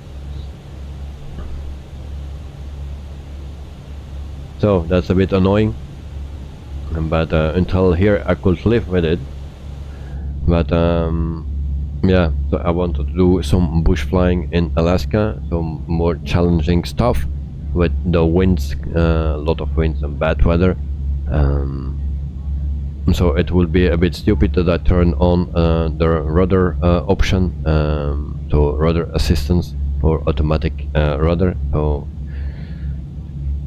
So that's a bit annoying, but until here I could live with it. But yeah, so I wanted to do some bush flying in Alaska, some more challenging stuff with the winds, a lot of winds and bad weather. So it will be a bit stupid that I turn on the rudder option, so rudder assistance or automatic rudder. So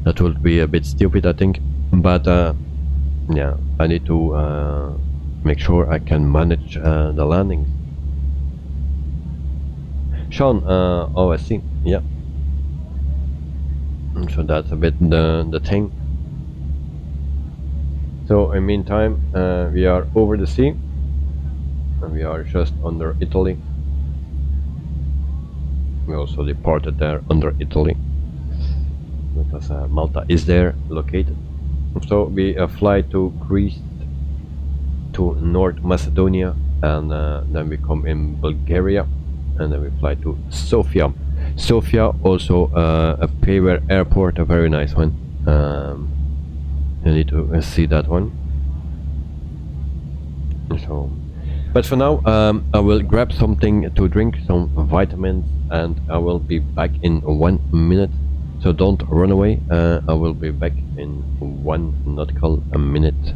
that would be a bit stupid, I think. But yeah, I need to make sure I can manage the landings. Sean, oh I see, yeah. So that's a bit the thing. So in meantime, we are over the sea, and we are just under Italy. We also departed there under Italy, because Malta is there located. So we fly to Greece, to North Macedonia, and then we come in Bulgaria, and then we fly to Sofia. Sofia also a payware airport, a very nice one. You need to see that one. So, but for now I will grab something to drink, some vitamins, and I will be back in 1 minute. So don't run away. I will be back in 1 nautical minute.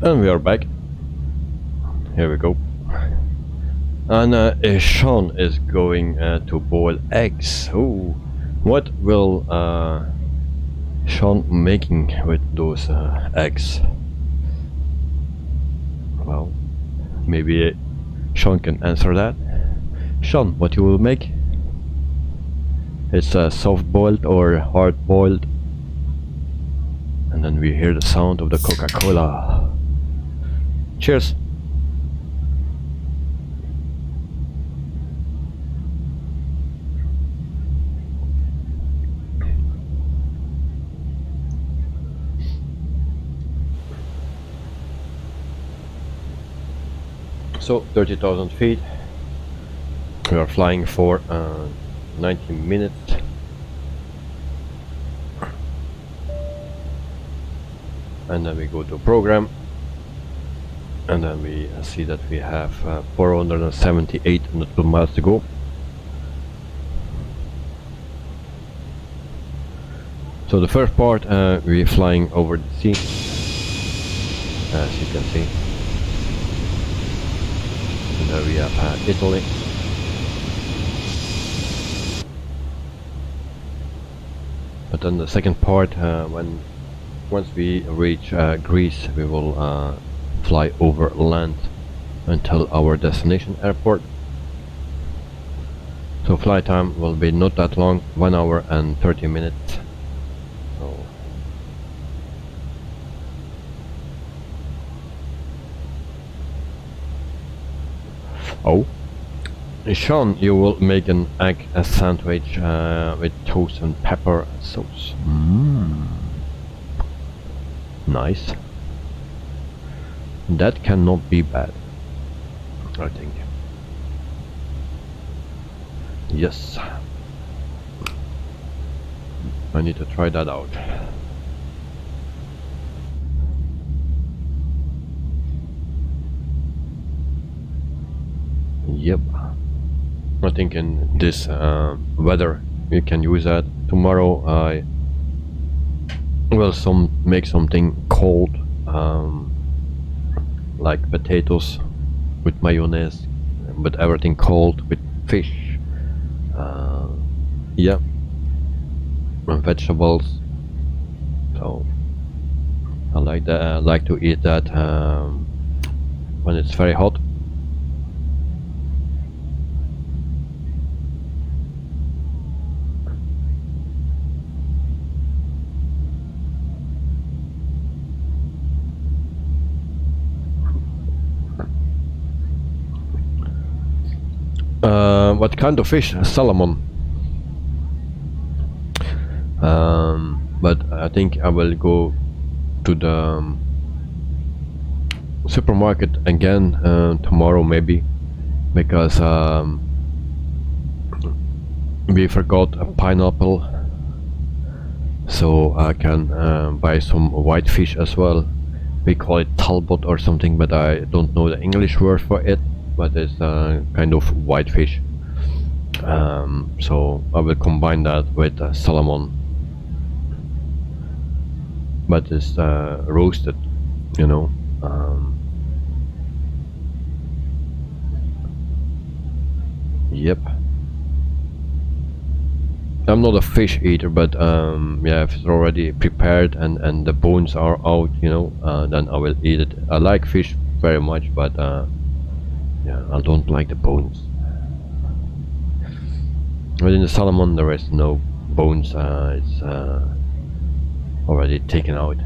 And we are back. Here we go. And Sean is going to boil eggs. Oh, what will Sean making with those eggs? Well, maybe Sean can answer that. Sean, what you will make? It's a soft boiled or hard boiled. And then we hear the sound of the Coca-Cola. Cheers! So 30,000 feet. We are flying for 90 minutes. And then we go to program, and then we see that we have 478 nautical miles to go. So the first part, we're flying over the sea, as you can see. And there we have Italy. But then the second part, once we reach Greece, we will fly over land until our destination airport. So flight time will be not that long, 1 hour and 30 minutes. So oh, Sean, you will make an egg sandwich with toast and pepper sauce. Nice. That cannot be bad, I think. Yes. I need to try that out. Yep. I think in this weather you can use that. Tomorrow I will make something cold, like potatoes with mayonnaise, but everything cold with fish. Yeah, and vegetables. So I like that. I like to eat that when it's very hot. What kind of fish? Salmon. But I think I will go to the supermarket again tomorrow maybe, because we forgot a pineapple, so I can buy some white fish as well. We call it talbot or something, but I don't know the English word for it. But it's kind of white fish. So I will combine that with salmon, but it's roasted, you know. Yep. I'm not a fish eater, but yeah, if it's already prepared and the bones are out, you know, then I will eat it. I like fish very much, but yeah, I don't like the bones. Within the salmon there is no bones, it's already taken out.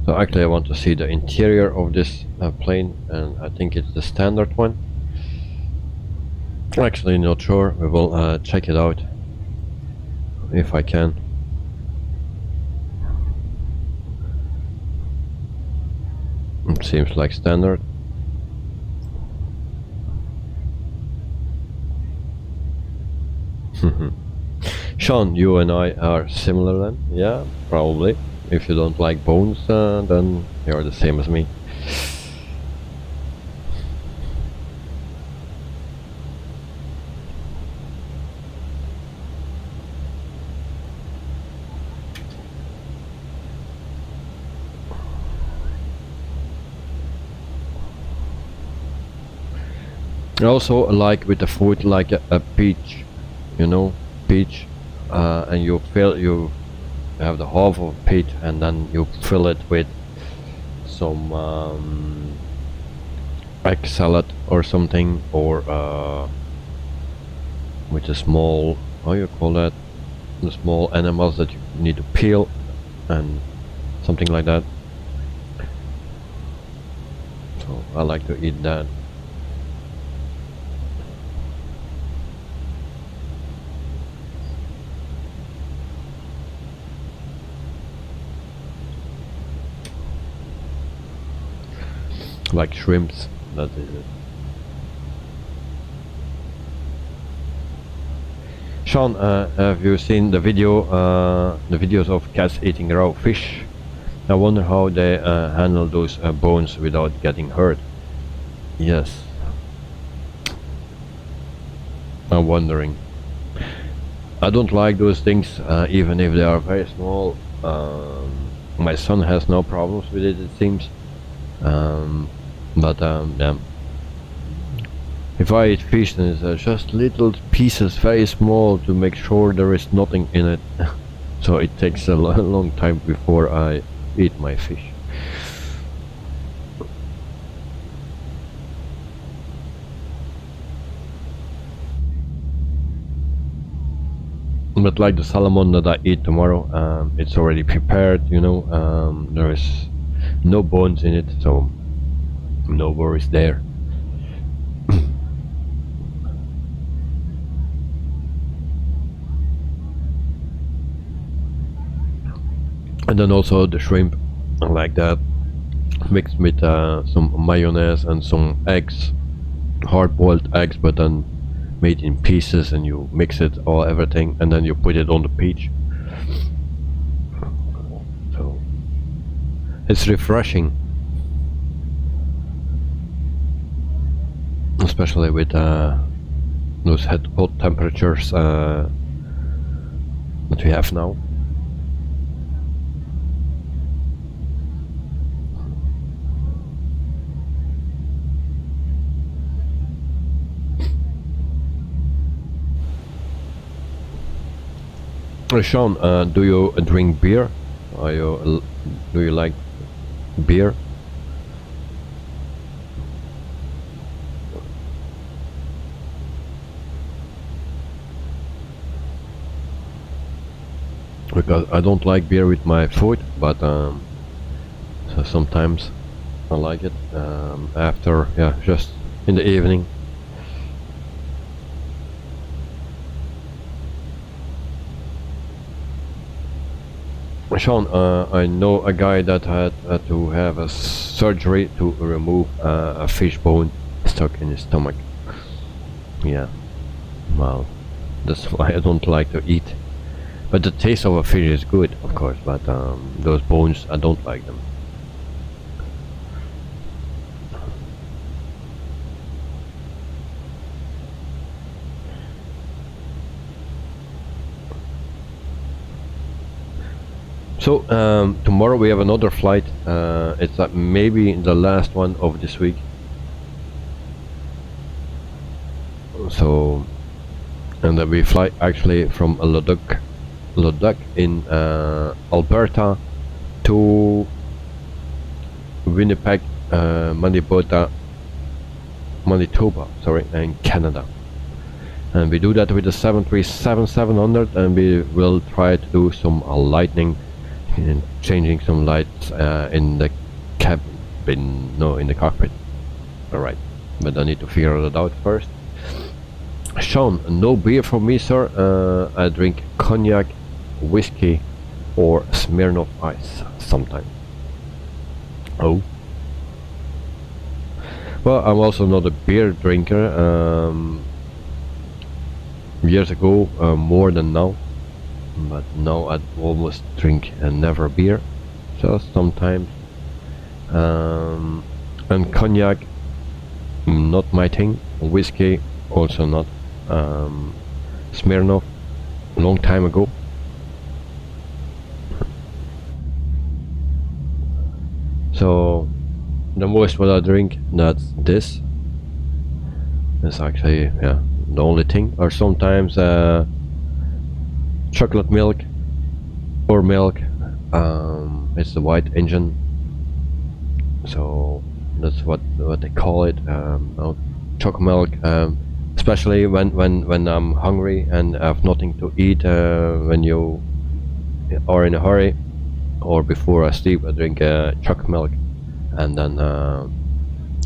So actually I want to see the interior of this plane, and I think it's the standard one. Actually not sure, we will check it out if I can. It seems like standard. Sean, you and I are similar then? Yeah, probably. If you don't like bones, then you're the same as me. I also like with the food like a peach, you know, peach, and you have the half of peach, and then you fill it with some egg salad or something, or with a small, how you call that, the small animals that you need to peel, and something like that. So I like to eat that. Like shrimps, that is it. Sean, have you seen the videos of cats eating raw fish? I wonder how they handle those bones without getting hurt. Yes, I'm wondering. I don't like those things, even if they are very small. My son has no problems with it seems. Yeah. If I eat fish, then it's just little pieces, very small, to make sure there is nothing in it. So it takes a long time before I eat my fish. But like the salmon that I eat tomorrow, it's already prepared, you know. There is no bones in it, so no worries there. And then also the shrimp, like that, mixed with some mayonnaise and some eggs, hard-boiled eggs, but then made in pieces, and you mix it all, everything, and then you put it on the peach. So it's refreshing, especially with those hot temperatures that we have now. Sean, do you drink beer? Do you like beer? Because I don't like beer with my food, but so sometimes I like it after, yeah, just in the evening. Sean, I know a guy that had to have a surgery to remove a fish bone stuck in his stomach. Yeah, well, that's why I don't like to eat. But the taste of a fish is good, of course, but those bones, I don't like them. So tomorrow we have another flight. It's maybe the last one of this week. So, and then we fly actually from Leduc in Alberta to Winnipeg, Manitoba, sorry, in Canada. And we do that with the 737-700, and we will try to do some lightning, and changing some lights in the cabin, no, in the cockpit. Alright, but I need to figure it out first. Sean, no beer for me, sir. I drink cognac, whiskey, or Smirnoff Ice sometimes. Oh. Well, I'm also not a beer drinker. Years ago, more than now. But now I almost drink never beer, just sometimes. And cognac, not my thing. Whiskey, also not. Smirnoff, long time ago. So the most what I drink, that's this. It's actually, yeah, the only thing. Or sometimes chocolate milk or milk. It's the white engine, so that's what they call it. Chocolate milk, especially when I'm hungry and have nothing to eat. When you are in a hurry, or before I sleep, I drink chocolate milk, and then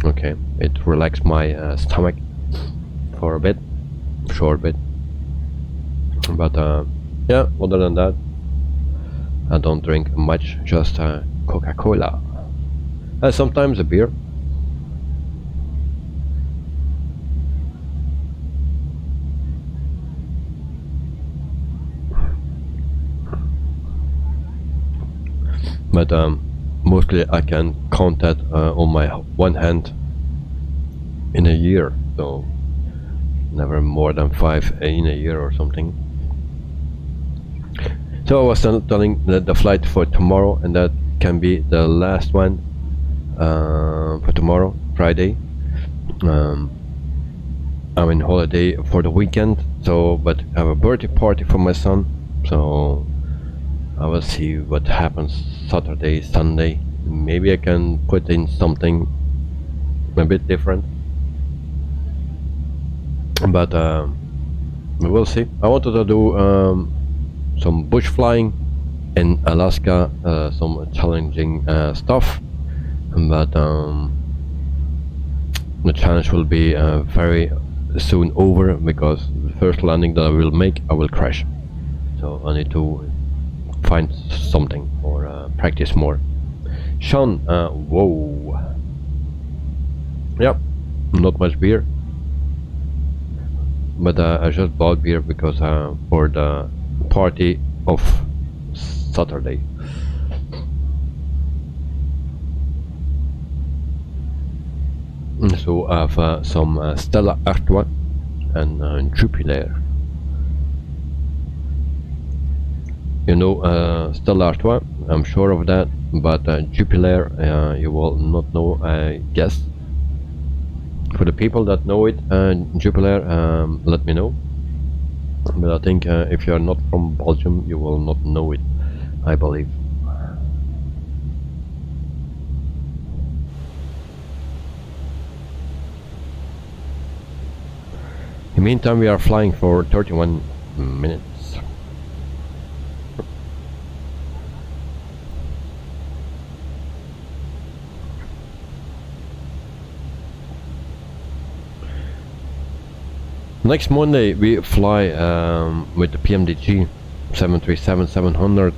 okay, it relaxes my stomach for a bit, short bit. But yeah, other than that, I don't drink much, just Coca-Cola. Sometimes a beer. But mostly I can count that on my one hand in a year, so never more than 5 in a year or something. So I was telling the flight for tomorrow, and that can be the last one for tomorrow, Friday. I'm in holiday for the weekend, so but I have a birthday party for my son, so I will see what happens Saturday, Sunday. Maybe I can put in something a bit different, but we will see. I wanted to do some bush flying in Alaska, some challenging stuff, but the challenge will be very soon over, because the first landing that I will make, I will crash. So I need to find something or practice more. Sean, whoa. Yep, not much beer, but I just bought beer because for the party of Saturday. So I have some Stella Artois and Jupiler. You know Stella Artois, I'm sure of that, but Jupiler you will not know, I guess. For the people that know it, Jupiler, let me know. But I think if you are not from Belgium, you will not know it, I believe. In the meantime, we are flying for 31 minutes. Next Monday we fly with the PMDG 737-700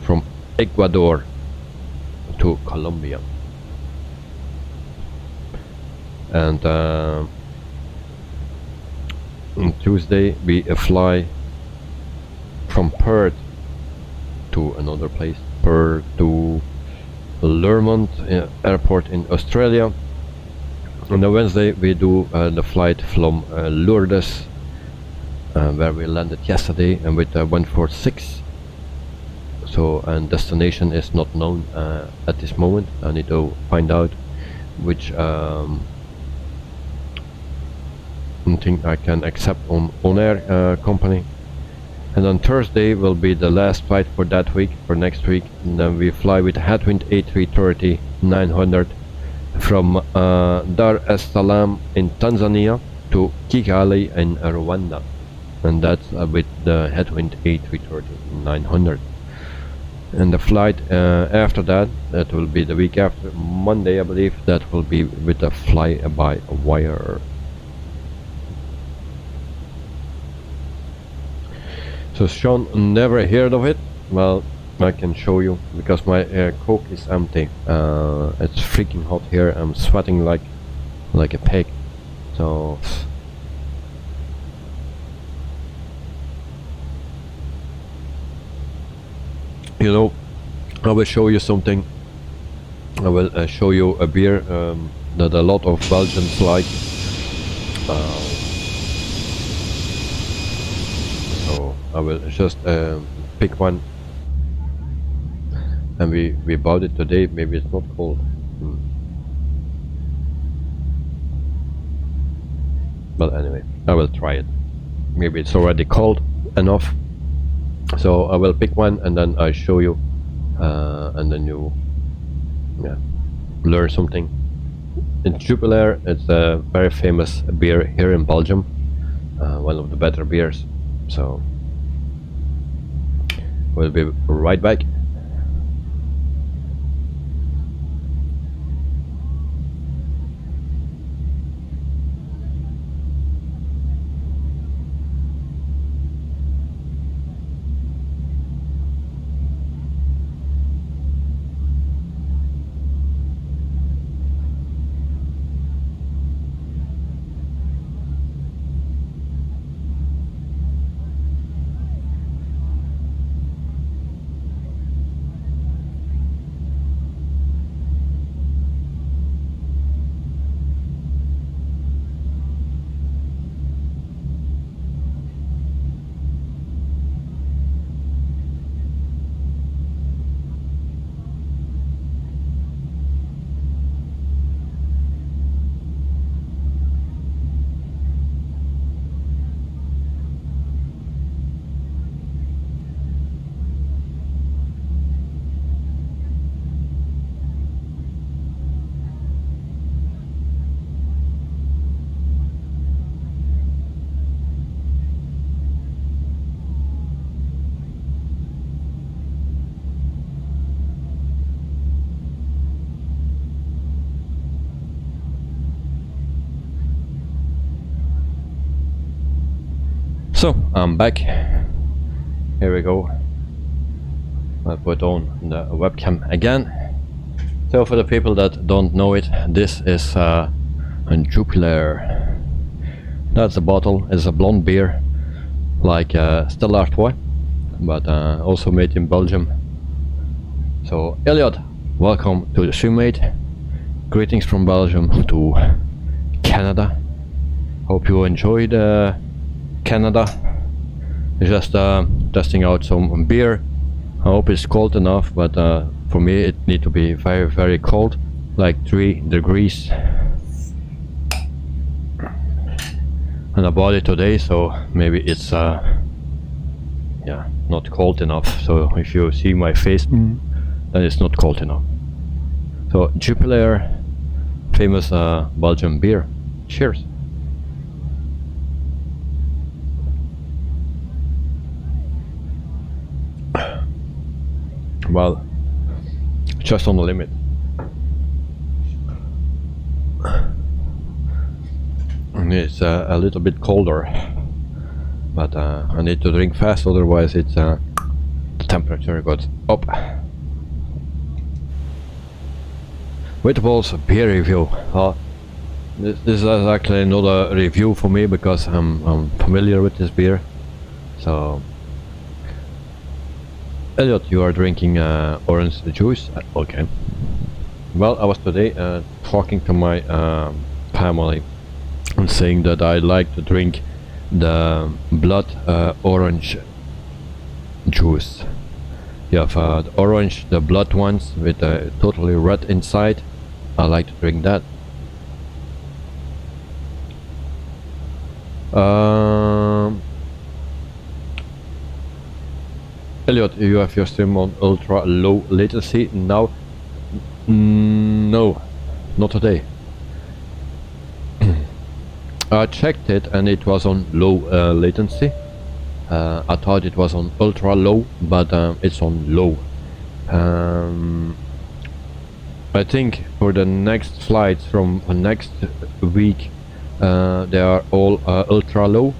from Ecuador to Colombia, and on Tuesday we fly from Perth to another place, Perth to Lurmont airport in Australia. On the Wednesday we do the flight from Lourdes, where we landed yesterday, and with 146. So, and destination is not known at this moment. I need to find out which thing I can accept on air company. And on Thursday will be the last flight for that week, for next week, and then we fly with Headwind A320-900 from Dar es Salaam in Tanzania to Kigali in Rwanda, and that's with the Headwind A330-900. And the flight after that, that will be the week after, Monday I believe, that will be with a fly-by-wire. So Sean never heard of it. Well, I can show you, because my Coke is empty. It's freaking hot here. I'm sweating like a pig. So you know, I will show you something. I will show you a beer that a lot of Belgians like. So I will just pick one. And we bought it today. Maybe it's not cold. But anyway, I will try it. Maybe it's already cold enough. So I will pick one and then I show you, and then you learn something. In Jupiler, it's a very famous beer here in Belgium, one of the better beers. So we'll be right back. So I'm back. Here we go. I'll put on the webcam again. So for the people that don't know it, this is a Jupiler. That's a bottle. It's a blonde beer, like Stella Artois, but also made in Belgium. So Elliot, welcome to the stream, mate. Greetings from Belgium to Canada. Hope you enjoyed Canada. Just testing out some beer. I hope it's cold enough, but for me it needs to be very, very cold, like 3 degrees. And I bought it today, so maybe it's yeah, not cold enough. So if you see my face, then it's not cold enough. So Jupiler, famous Belgian beer. Cheers. Well, just on the limit. And it's a little bit colder, but I need to drink fast, otherwise it's the temperature got up. Wittable's beer review. This is actually not a review for me because I'm familiar with this beer. So Elliot, you are drinking orange juice? Okay. Well, I was today talking to my family and saying that I like to drink the blood orange juice. You have the orange, the blood ones with totally red inside. I like to drink that. Elliot, you have your stream on ultra low latency now? No, not today. I checked it and it was on low latency. I thought it was on ultra low, but it's on low. I think for the next flights from next week, they are all ultra low.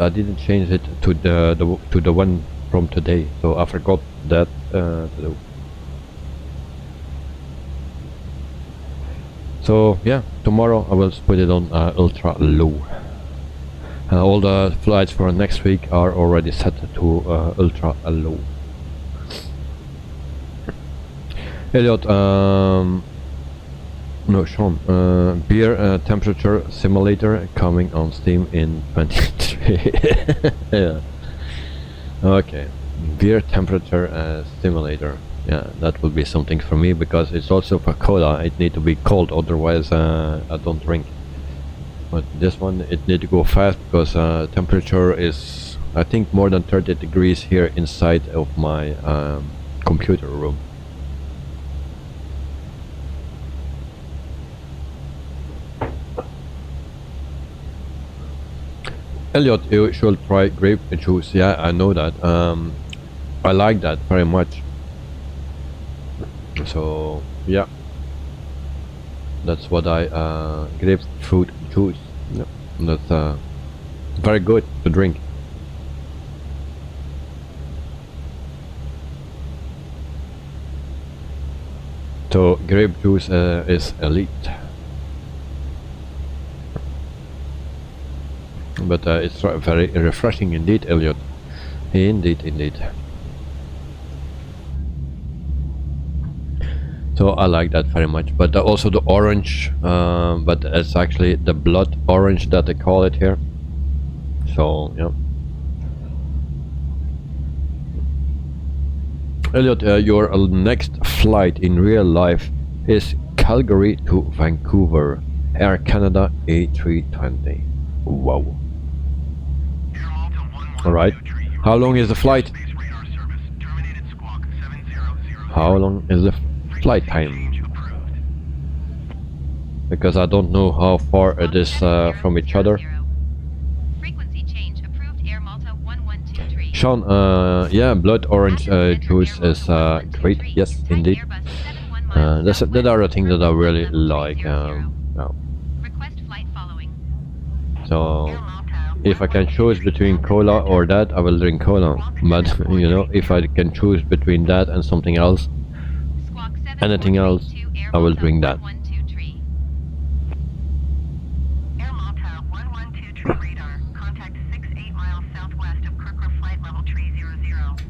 I didn't change it to the one from today, so I forgot that to do. So yeah, tomorrow I will put it on ultra low. All the flights for next week are already set to ultra low. Elliot, no, Sean, beer temperature simulator coming on Steam in 23. Yeah. Okay, beer temperature simulator. Yeah, that will be something for me because it's also for cola. It needs to be cold, otherwise I don't drink. But this one, it need to go fast because temperature is, I think, more than 30 degrees here inside of my computer room. Elliot, you should try grape juice. Yeah, I know that. I like that very much. So yeah, that's what I grapefruit juice. Yeah, that's very good to drink. So grape juice is elite. But it's very refreshing indeed, Elliot. Indeed, indeed. So I like that very much. But also the orange, but it's actually the blood orange that they call it here. So yeah. Elliot, your next flight in real life is Calgary to Vancouver, Air Canada A320. Wow. Alright. How long is the flight? How long is the flight time? Because I don't know how far it is from each other. Sean, yeah, blood orange juice is great. Yes, indeed. That are the things that I really like. So, if I can choose between cola or that, I will drink cola. But you know, if I can choose between that and something else, anything else, I will drink that. Air Malta 1123 radar. Contact 68 miles southwest of Kirkra flight level 300.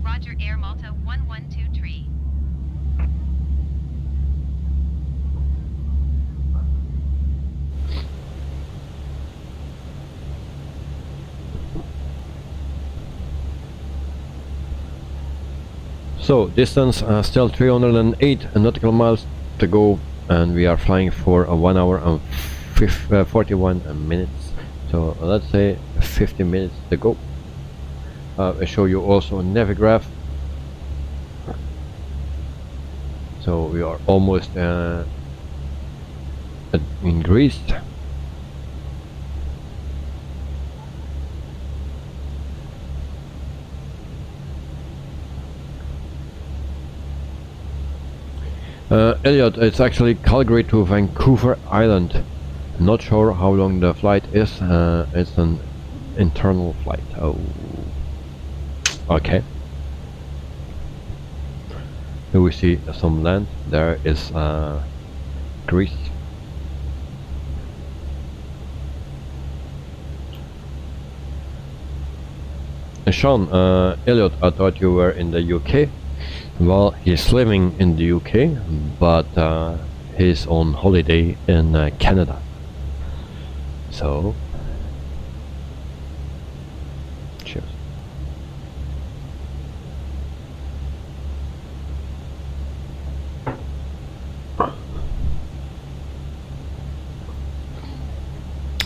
Roger, Air Malta 1123. So distance still 308 nautical miles to go, and we are flying for 1 hour and 41 minutes. So let's say 50 minutes to go. I show you also a Navigraph. So we are almost in Greece. Elliot, it's actually Calgary to Vancouver Island. Not sure how long the flight is. It's an internal flight. Oh, okay. Here we see some land. There is Greece. Sean, Elliot, I thought you were in the UK. Well, he's living in the UK, but he's on holiday in Canada. So, cheers.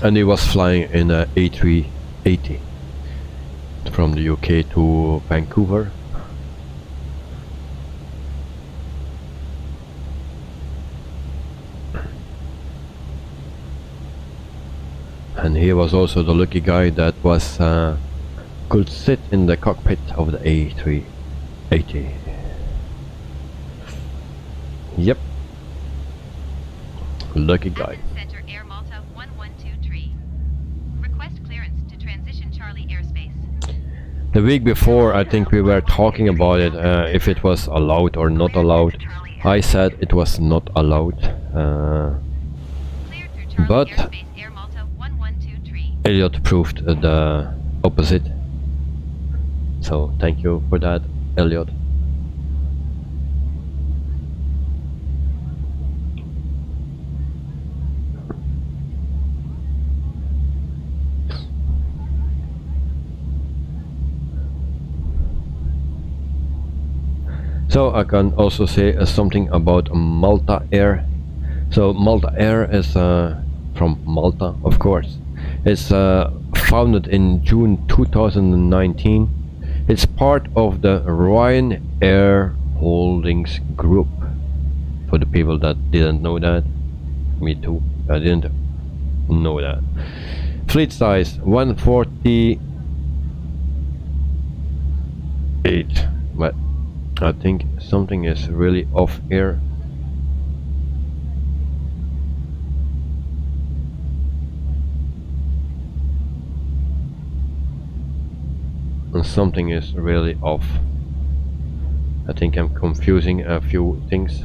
And he was flying in a A380 from the UK to Vancouver. And he was also the lucky guy that was could sit in the cockpit of the A380. Yep, lucky guy. Center Air Malta 1123. Request clearance to transition Charlie airspace. The week before, I think we were talking about it, if it was allowed or not allowed. I said it was not allowed, Cleared through Charlie but airspace Air Malta 1123. Elliot proved the opposite. So thank you for that, Elliot. So I can also say something about Malta Air. So Malta Air is from Malta, of course. It's founded in June 2019. It's part of the Ryanair Holdings Group. For the people that didn't know that, me too, I didn't know that. Fleet size 148, but I think something is really off here. And something is really off. I think I'm confusing a few things.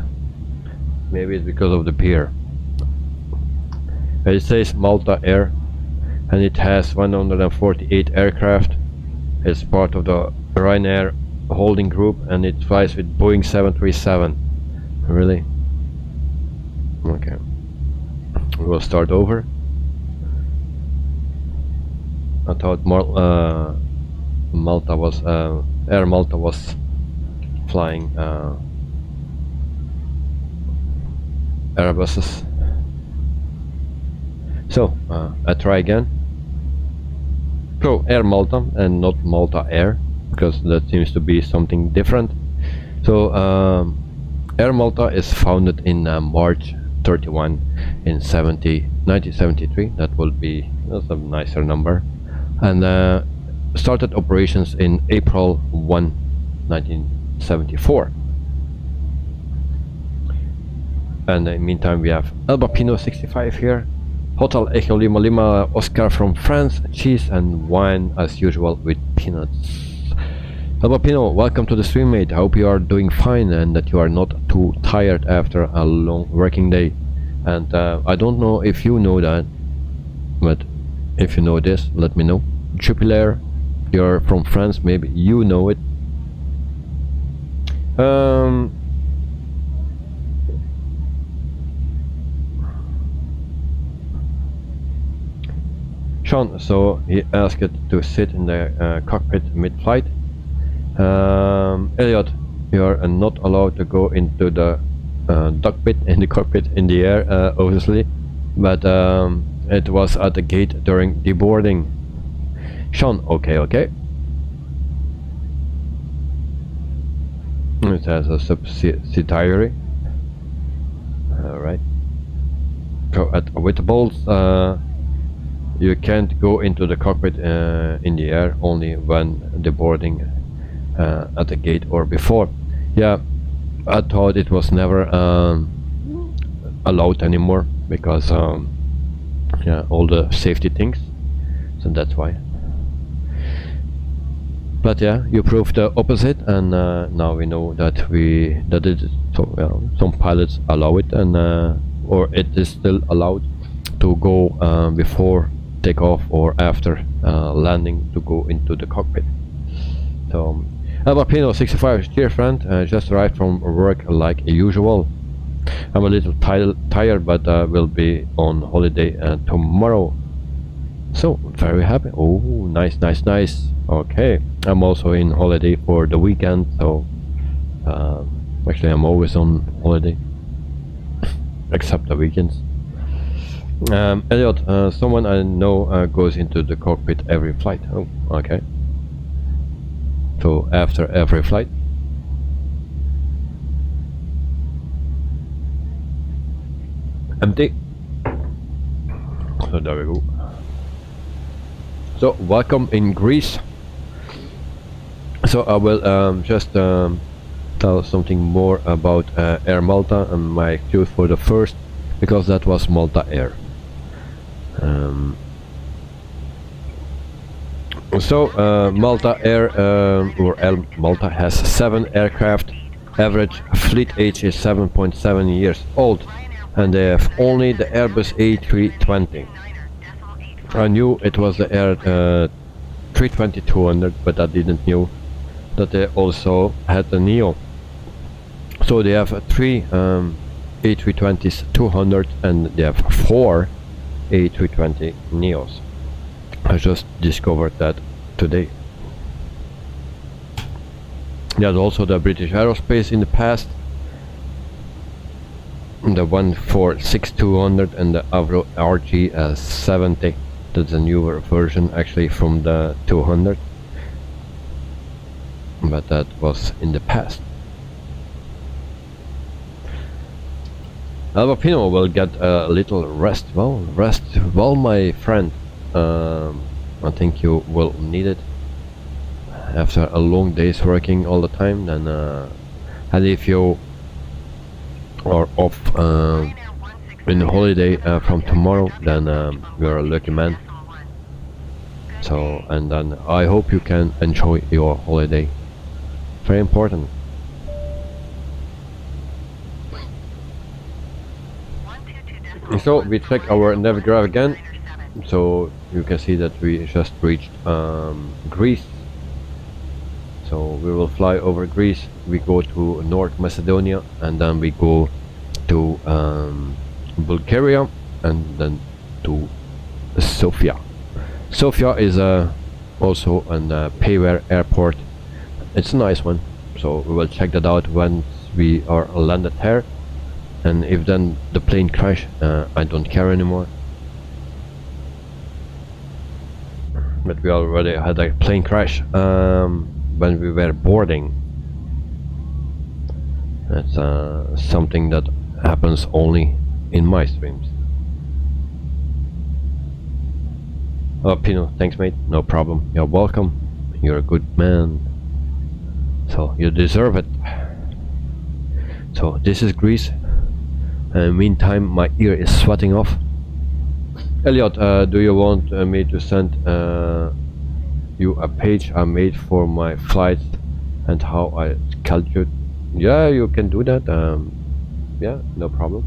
Maybe it's because of the pier. It says Malta Air and it has 148 aircraft. It's part of the Ryanair Holding Group and it flies with Boeing 737. Really? Okay. We'll start over. I thought Malta was Air Malta was flying Airbuses. So I try again. So Air Malta and not Malta Air, because that seems to be something different. So Air Malta is founded in March 31 in 1973. That will be, that's a nicer number. And started operations in April 1, 1974. And in the meantime we have Elba Pino 65 here, Hotel Echo Lima Lima Oscar from France, cheese and wine as usual with peanuts. Elba Pino, welcome to the stream, mate. I hope you are doing fine and that you are not too tired after a long working day. And I don't know if you know that, but if you know this, let me know. Jupiler, you're from France, maybe you know it. Sean, so he asked it to sit in the cockpit mid-flight. Elliot, you are not allowed to go into the cockpit in the air, obviously, but it was at the gate during deboarding. Sean, okay. It has a subsidiary. Alright. So with the bolts, you can't go into the cockpit in the air, only when deboarding at the gate or before. Yeah, I thought it was never allowed anymore because yeah, all the safety things, so that's why. But yeah, you proved the opposite, and now we know that so, well, some pilots allow it, and or it is still allowed to go before takeoff or after landing to go into the cockpit. So Alba Pino 65, dear friend, just arrived from work like usual. I'm a little tired, but will be on holiday tomorrow. So very happy. Oh, nice. Okay, I'm also in holiday for the weekend, so actually I'm always on holiday except the weekends. Elliot, someone I know goes into the cockpit every flight. Oh, okay. So after every flight. Empty. So there we go. So welcome in Greece. So I will just tell something more about Air Malta and my excuse for the first, because that was Malta Air. Malta Air or Air Malta has 7 aircraft. Average fleet age is 7.7 years old, and they have only the Airbus A320. I knew it was the Air 320-200, but I didn't know that they also had the Neo. So they have 3 A320-200 and they have 4 A320 Neos. I just discovered that today. There's also the British Aerospace in the past. the 146-200 and the Avro RG70. That's a newer version actually from the 200, but that was in the past. Alvapino will get a little rest. Well, my friend. I think you will need it after a long day's working all the time. Then, and if you are off in holiday from tomorrow, then you're a lucky man. So, and then I hope you can enjoy your holiday. Very important. So we check our navigation again. So you can see that we just reached Greece. So we will fly over Greece. We go to North Macedonia, and then we go to Bulgaria, and then to Sofia. Sofia is also a payware airport. It's a nice one. So we will check that out once we are landed here. And if then the plane crash, I don't care anymore. But we already had a plane crash when we were boarding. That's something that happens only in my streams. Oh, Pino, thanks mate, no problem. You're welcome. You're a good man. So you deserve it. So this is Greece. Meantime, my ear is sweating off. Elliot, do you want me to send you a page I made for my flights and how I calculate? Yeah, you can do that. Yeah, no problem.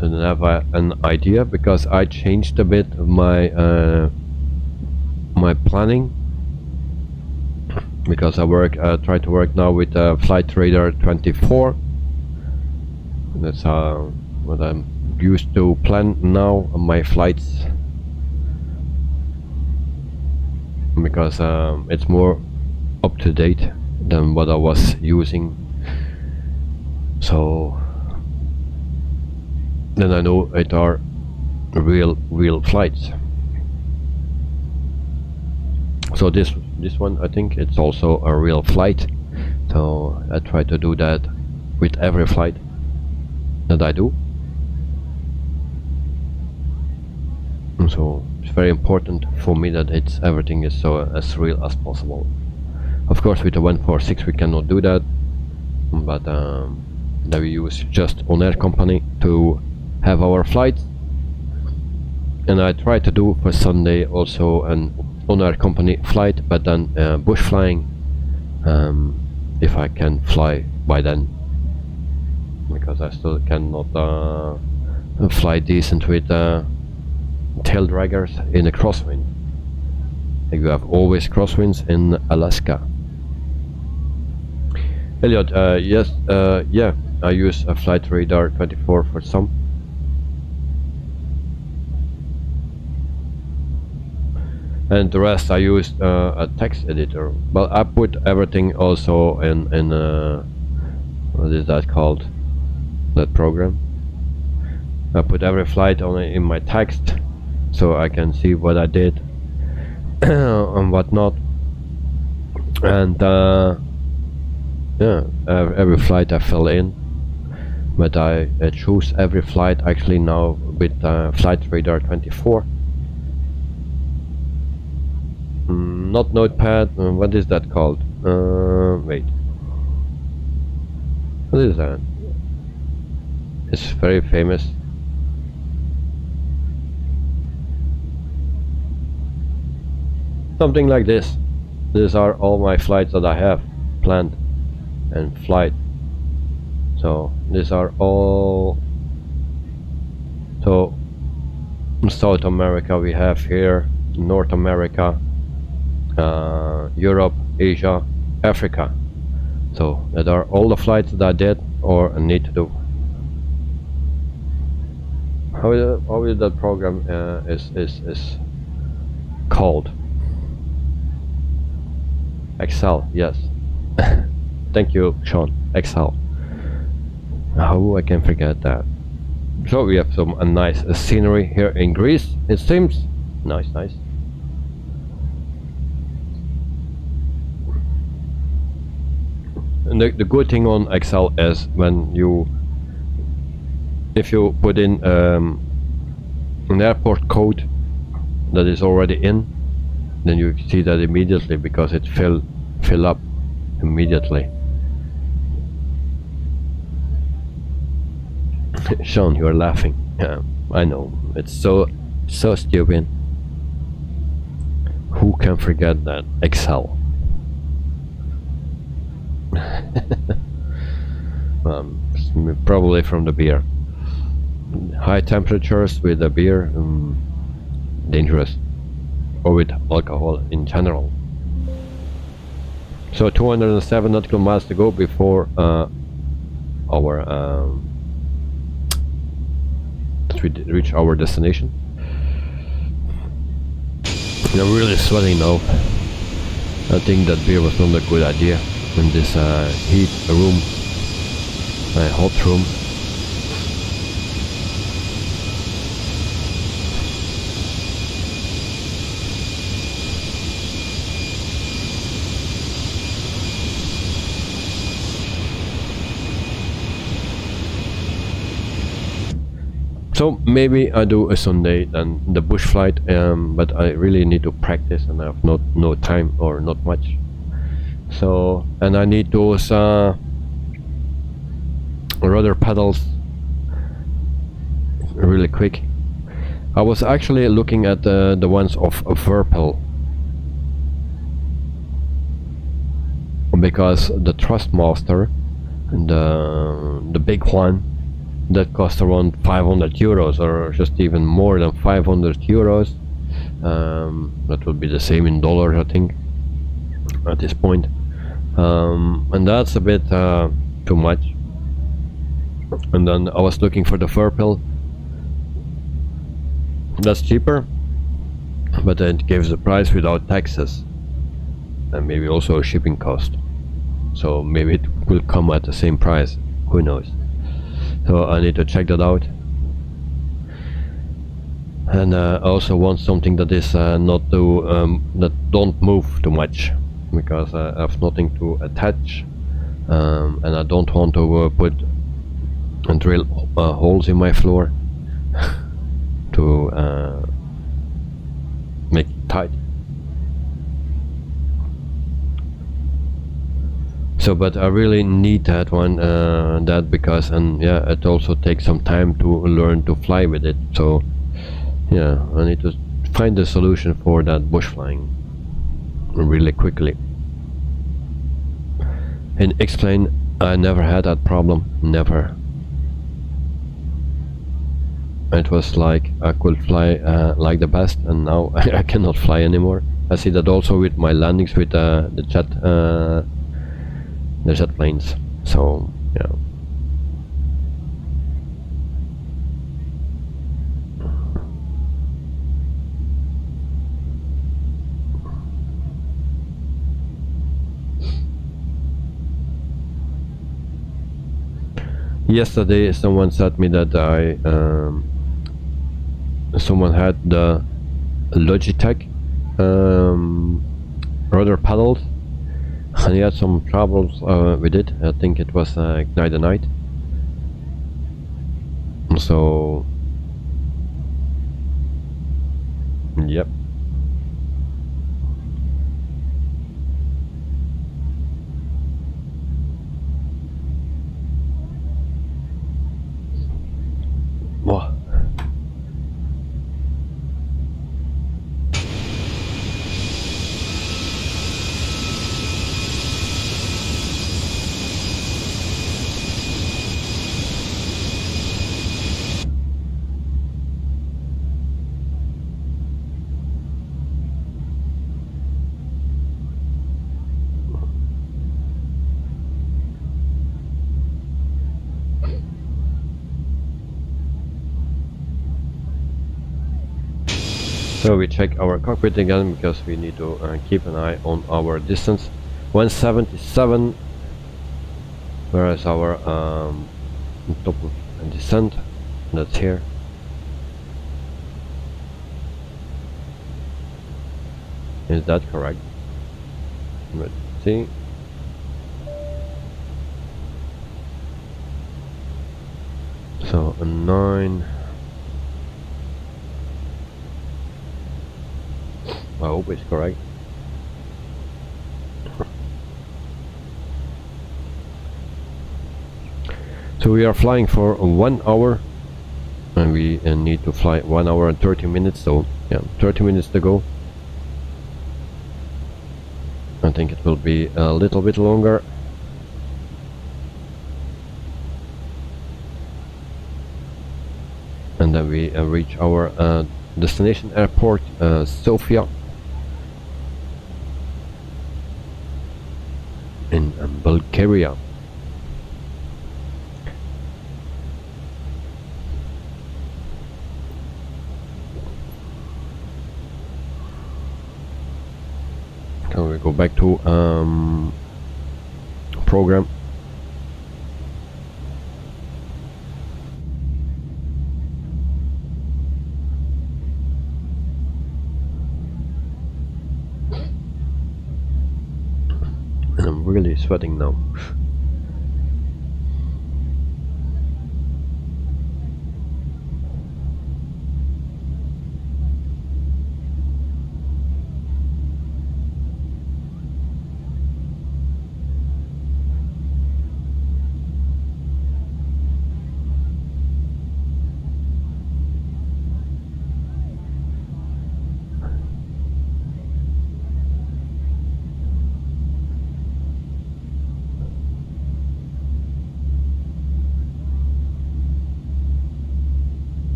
So then I have an idea, because I changed a bit my my planning, because I try to work now with Flight Radar 24. That's what I'm used to plan now on my flights, because it's more up to date than what I was using. So then I know it are real flights. So this one, I think it's also a real flight. So I try to do that with every flight that I do. And so it's very important for me that everything is so as real as possible. Of course, with the 146 we cannot do that, but then we use just on-air company to have our flights. And I try to do for Sunday also an on-air company flight, but then bush flying, if I can fly by then, because I still cannot fly decent with tail draggers in a crosswind. You have always crosswinds in Alaska. Elliot, yes, yeah, I use a Flight Radar 24 for some. And the rest I use a text editor. But I put everything also in what is that called? That program. I put every flight on in my text, so I can see what I did and what not. And yeah, every flight I fill in. But I choose every flight actually now with Flight Radar 24. Not Notepad. What is that called? Wait. What is that? It's very famous. Something like this. These are all my flights that I have planned and flight. So these are all. So South America we have here, North America, Europe, Asia, Africa. So that are all the flights that I did or need to do. How is that program is called? Excel, yes. Thank you, Sean. Excel. How I can forget that. So we have some nice scenery here in Greece, it seems. Nice. And the good thing on Excel is if you put in an airport code that is already in, then you see that immediately because it fill up immediately. Sean, you are laughing. Yeah, I know, it's so stupid. Who can forget that? Excel. Probably from the beer. High temperatures with the beer, dangerous, or with alcohol in general. So 207 nautical miles to go before we reach our destination. I'm really sweating now. I think that beer was not a good idea in this heat room, hot room. So maybe I do a Sunday then the bush flight, but I really need to practice and I have no time or not much. So, and I need those rudder pedals really quick. I was actually looking at the ones of Whirlpool, because the Trustmaster, the big one, that cost around 500 euros or just even more than 500 euros. That would be the same in dollars, I think, at this point. And that's a bit too much. And then I was looking for the Whirlpool. That's cheaper, but it gives the price without taxes and maybe also a shipping cost. So maybe it will come at the same price, who knows. So I need to check that out. And I also want something that is not too that don't move too much, because I have nothing to attach, and I don't want to put and drill holes in my floor to make it tight. So, but I really need that one, because, and yeah, it also takes some time to learn to fly with it. So yeah, I need to find a solution for that bush flying really quickly. In X-Plane, I never had that problem, never. It was like I could fly like the best, and now I cannot fly anymore. I see that also with my landings with the jet planes. So yeah. Yesterday someone said me that someone had the Logitech rudder paddles, and he had some troubles with it. I think it was Ignite the Night. So yep. Wow. So we check our cockpit again, because we need to keep an eye on our distance. 177, whereas our on top of a descent. That's here. Is that correct? Let's see. So a 9. I hope it's correct. So we are flying for 1 hour, and we need to fly 1 hour and 30 minutes. So yeah, 30 minutes to go. I think it will be a little bit longer. And then we reach our destination airport, Sofia, in Bulgaria. So we go back to program. And I'm really sweating now.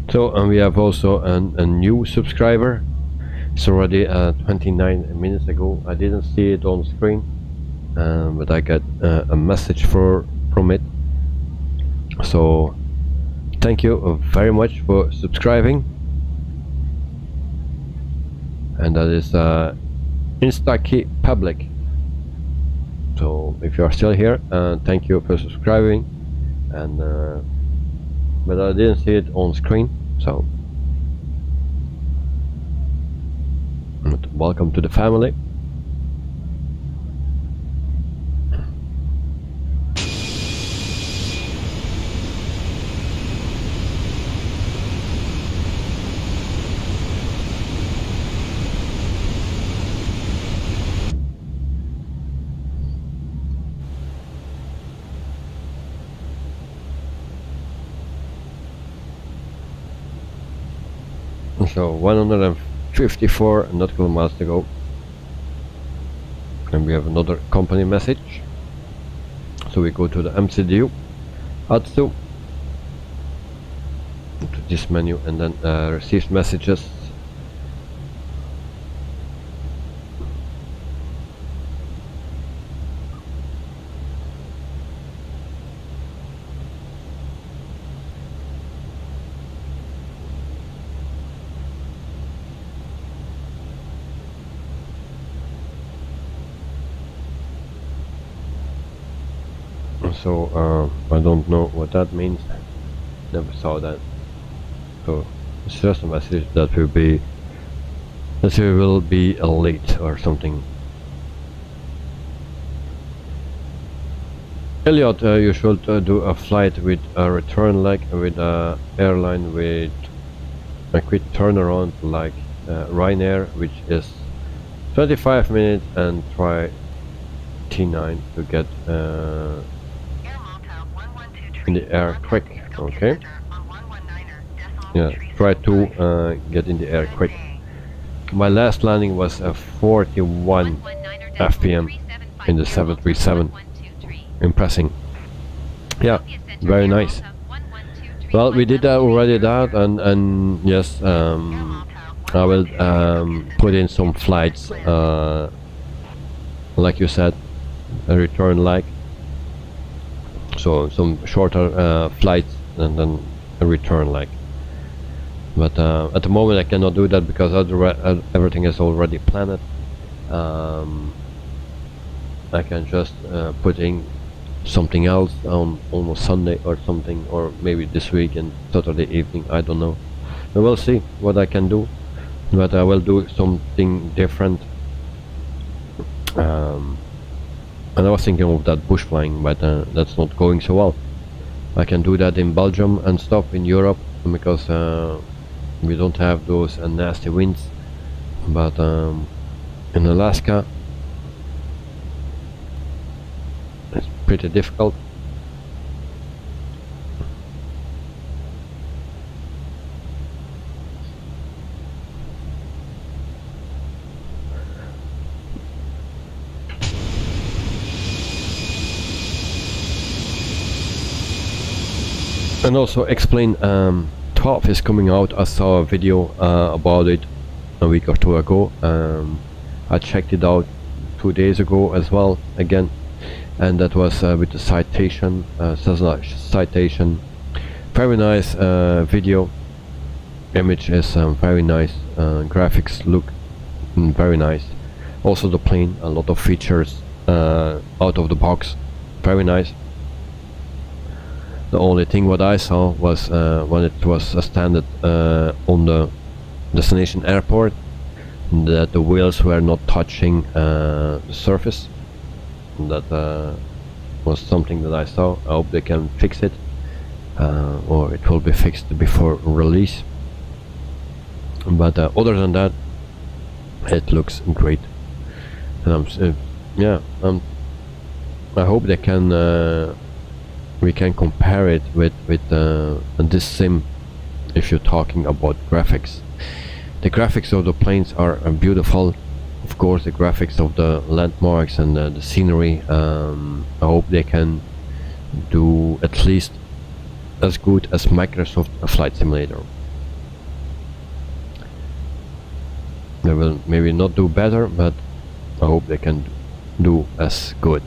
So we have also a new subscriber. It's already 29 minutes ago. I didn't see it on screen, but I got a message from it. So thank you very much for subscribing. And that is Instakey Public. So if you are still here, thank you for subscribing. And but I didn't see it on screen, so welcome to the family. So 154 nautical miles to go, and we have another company message. So we go to the MCDU, add to this menu, and then received messages. So I don't know what that means. Never saw that. So it's just a message that we will be late or something. Elliot, you should do a flight with a return leg with a airline with a quick turnaround like Ryanair, which is 25 minutes, and try T9 to get in the air quick. Okay, yeah, try to get in the air quick. My last landing was 41 FPM in the 737. Impressing. Yeah, very nice. Well, we did already that, and yes, I will put in some flights, like you said, a return leg. So some shorter flights and then a return leg. But at the moment I cannot do that because everything is already planned. I can just put in something else on almost Sunday or something, or maybe this weekend, Saturday evening, I don't know. We will see what I can do, but I will do something different. And I was thinking of that bush flying, but that's not going so well. I can do that in Belgium and stuff in Europe because we don't have those nasty winds, but in Alaska it's pretty difficult. And also explain 12 is coming out. I saw a video about it a week or two ago. I checked it out 2 days ago as well again, and that was with the citation, citation. Very nice video. Image is very nice. Graphics look very nice. Also the plane, a lot of features out of the box. Very nice. The only thing what I saw was when it was standard on the destination airport, that the wheels were not touching the surface. That was something that I saw. I hope they can fix it, or it will be fixed before release. But other than that, it looks great, and yeah, I hope they can. We can compare it with this sim. If you're talking about graphics, the graphics of the planes are beautiful. Of course, the graphics of the landmarks and the scenery. I hope they can do at least as good as Microsoft Flight Simulator. They will maybe not do better, but I hope they can do as good.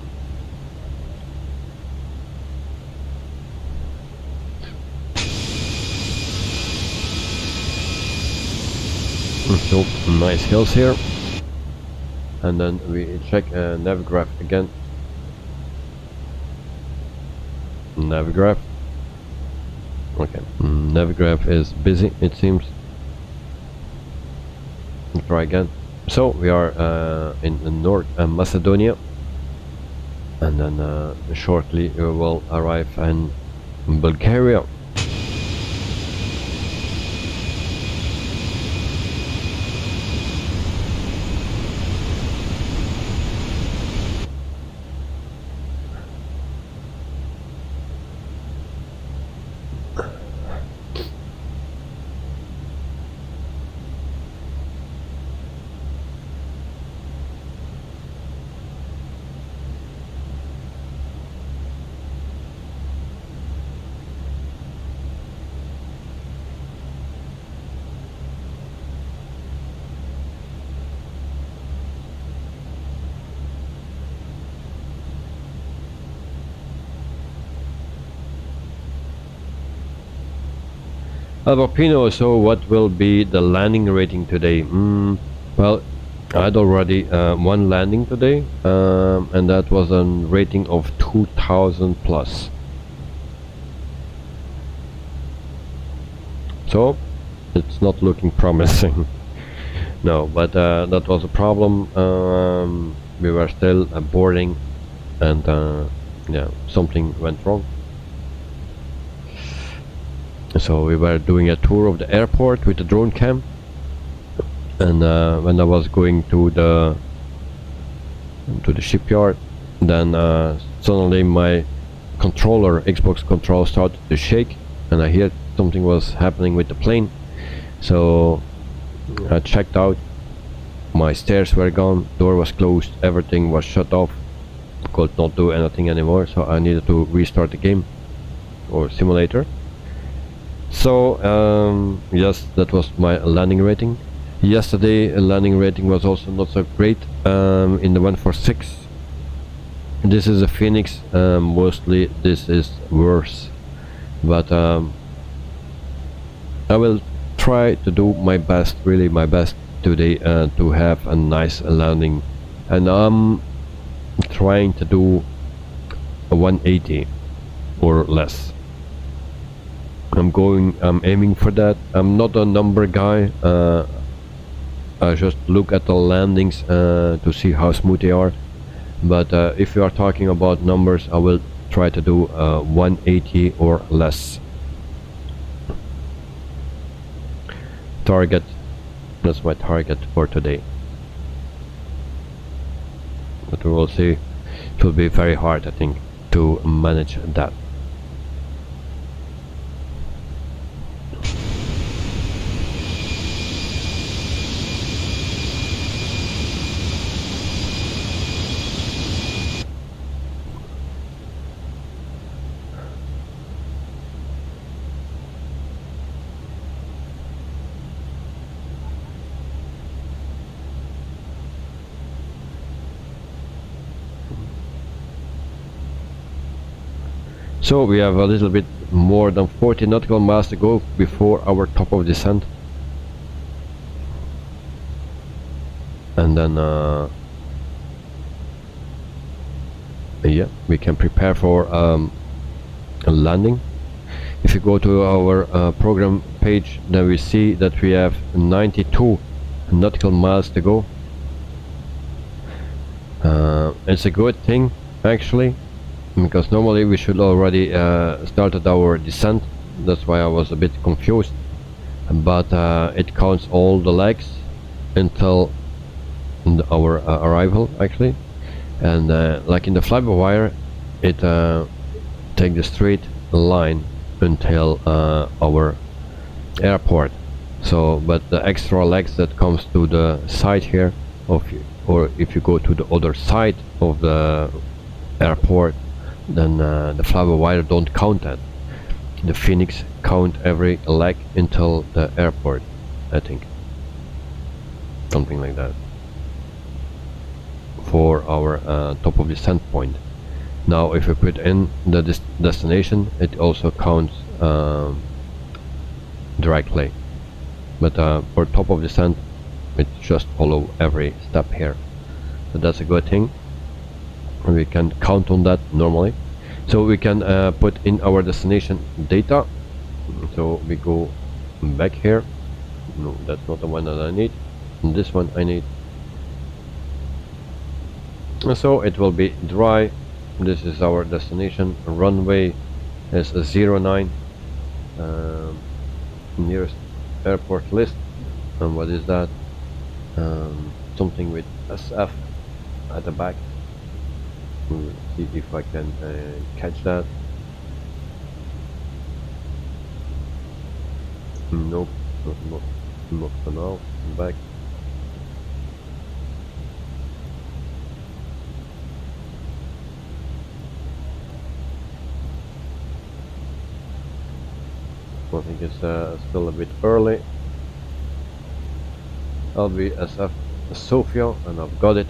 So nice hills here, and then we check Navigraph again. Navigraph. Okay, Navigraph is busy, it seems. Let's try again. So we are in North Macedonia, and then shortly we will arrive in Bulgaria. Alvapino, so what will be the landing rating today? Well, I had already one landing today, and that was a rating of 2000 plus. So it's not looking promising. No, but that was a problem. We were still boarding, and yeah, something went wrong. So we were doing a tour of the airport with the drone cam, and when I was going to the shipyard, then suddenly my controller, Xbox controller, started to shake, and I heard something was happening with the plane. So I checked out. My stairs were gone, door was closed, everything was shut off. Could not do anything anymore, so I needed to restart the game or simulator. So yes, that was my landing rating. Yesterday landing rating was also not so great in the 146. This is a FENIX, mostly this is worse, but I will try to do my best, really my best today, to have a nice landing, and I'm trying to do 180 or less. I'm aiming for that. I'm not a number guy. I just look at the landings to see how smooth they are. But if you are talking about numbers, I will try to do 180 or less. Target, that's my target for today. But we will see. It will be very hard, I think, to manage that. So we have a little bit more than 40 nautical miles to go before our top of descent. And then yeah, we can prepare for a landing. If you go to our program page, then we see that we have 92 nautical miles to go. It's a good thing actually, because normally we should already started our descent. That's why I was a bit confused, but it counts all the legs until our arrival actually, and like in the fly-by-wire, it takes the straight line until our airport. So but the extra legs that comes to the side here of, or if you go to the other side of the airport, then the fly-by-wire don't count that. The FENIX count every leg until the airport, I think, something like that, for our top of descent point. Now if we put in the destination, it also counts directly, but for top of descent it just follow every step here. So that's a good thing. We can count on that normally. So we can put in our destination data. So we go back here. No, that's not the one that I need. And this one I need. So it will be dry. This is our destination. Runway is 09. Nearest airport list. And what is that? Something with SF at the back. We'll see if I can catch that. Nope, not for now. I'm back. I think it's still a bit early. LBSF Sofia, and I've got it.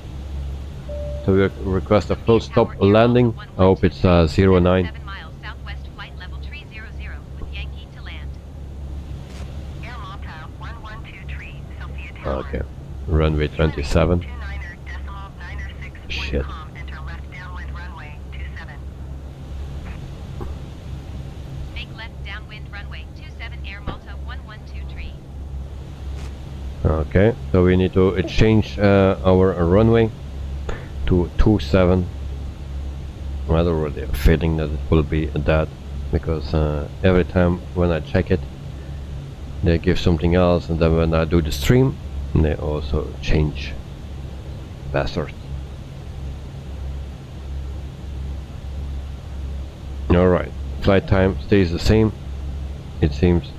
So we request a full stop landing. I hope it's 09. 7 miles southwest flight level 300 with Yankee to land. Air Malta 1123, Sofia Tower. Okay, runway 27. 29.906 Shit. enter left downwind runway 27. Make left downwind runway 27 Air Malta 1123. Okay, so we need to change our runway to 27. I had already a feeling that it will be that, because every time when I check it, they give something else, and then when I do the stream, they also change. Bastards. Alright, flight time stays the same. It seems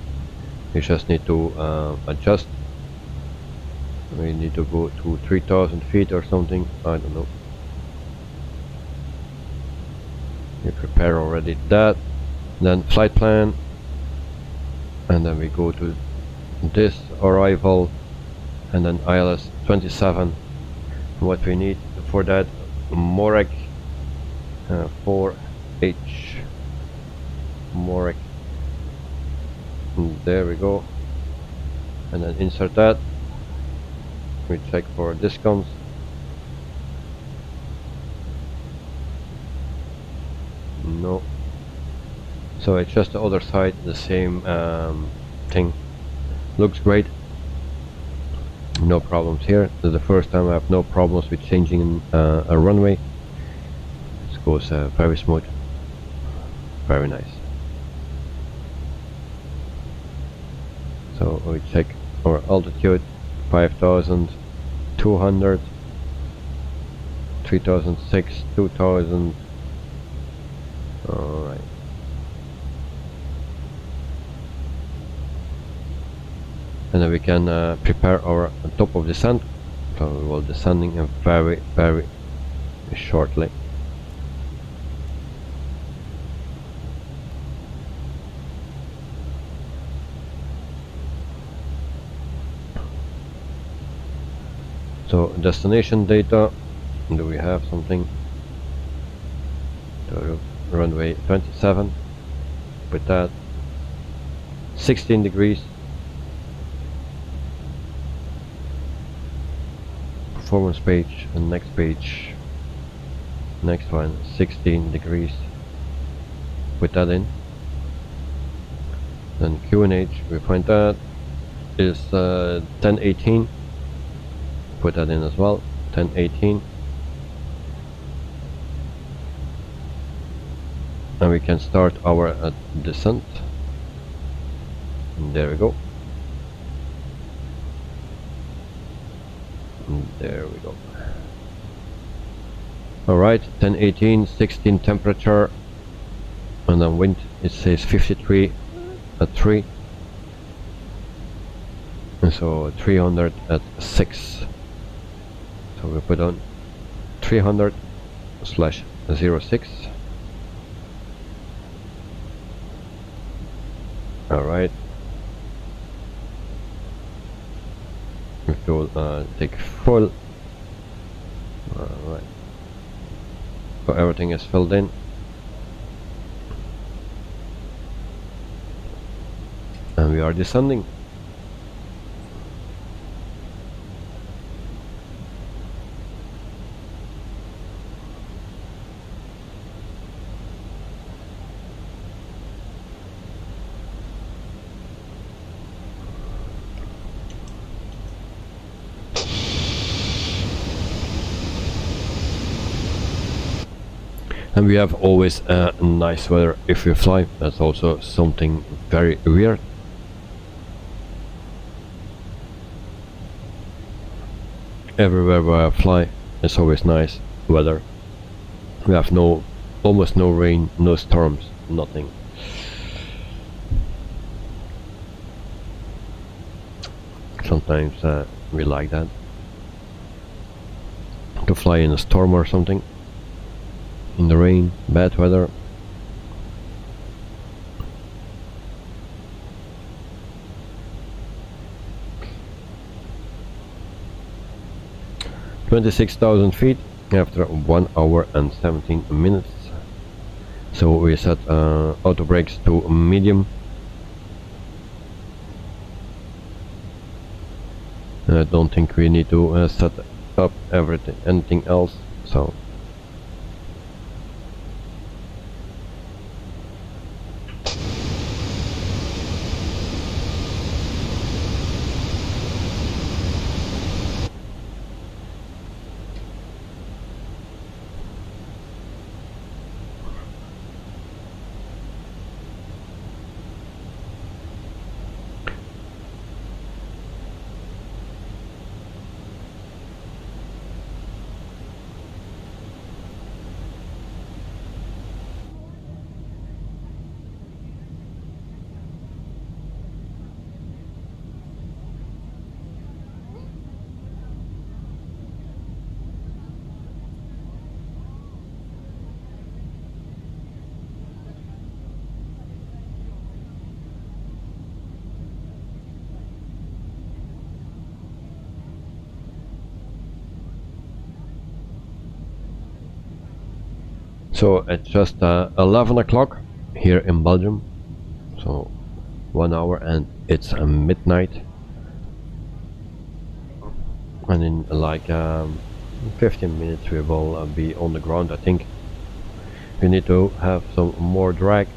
we just need to adjust. We need to go to 3000 feet or something, I don't know. We prepare already that, then flight plan, and then we go to this arrival, and then ILS 27. What we need for that, Morek 4H Morek, and there we go, and then insert that. We check for discounts. So it's just the other side, the same thing. Looks great. No problems here. This is the first time I have no problems with changing a runway. This goes very smooth. Very nice. So we check our altitude: 5,200, 3,006, 2,000. Alright. And then we can prepare our top of descent. So we will descending very shortly. So destination data, do we have something? So runway 27, with that 16 degrees. Performance page, and next page, next one, 16 degrees. Put that in. Then QNH, we find that is 1018. Put that in as well, 1018. And we can start our descent. And there we go. And there we go. Alright, 1018, 16 temperature, and then wind, it says 53 at 3. And so 300 at 6. So we put on 300/06. Alright. We will take full. Alright. So everything is filled in. And we are descending. And we have always nice weather if we fly. That's also something very weird. Everywhere where I fly, it's always nice weather. We have almost no rain, no storms, nothing. Sometimes we like that, to fly in a storm or something. In the rain, bad weather. (26,000 feet) after 1 hour and 17 minutes. So we set auto brakes to medium. I don't think we need to set up anything else. So it's just 11 o'clock here in Belgium. So 1 hour and it's midnight. And in like 15 minutes we will be on the ground. I think we need to have some more drag.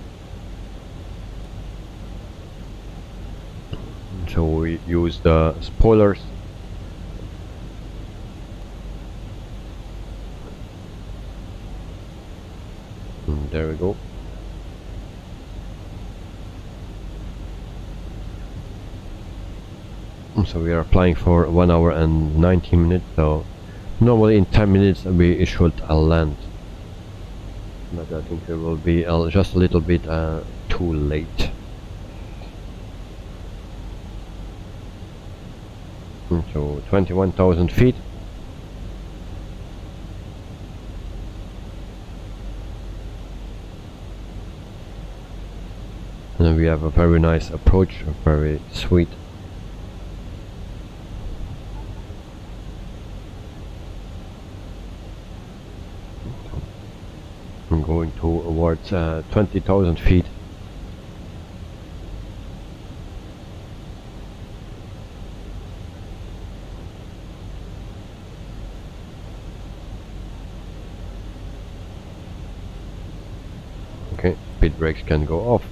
So we use the spoilers. And there we go. So we are flying for 1 hour and 19 minutes, so normally in 10 minutes we should land, but I think it will be just a little bit too late. So 21,000 feet. And then we have a very nice approach, very sweet. I'm going towards 20,000 feet. Okay, speed brakes can go off.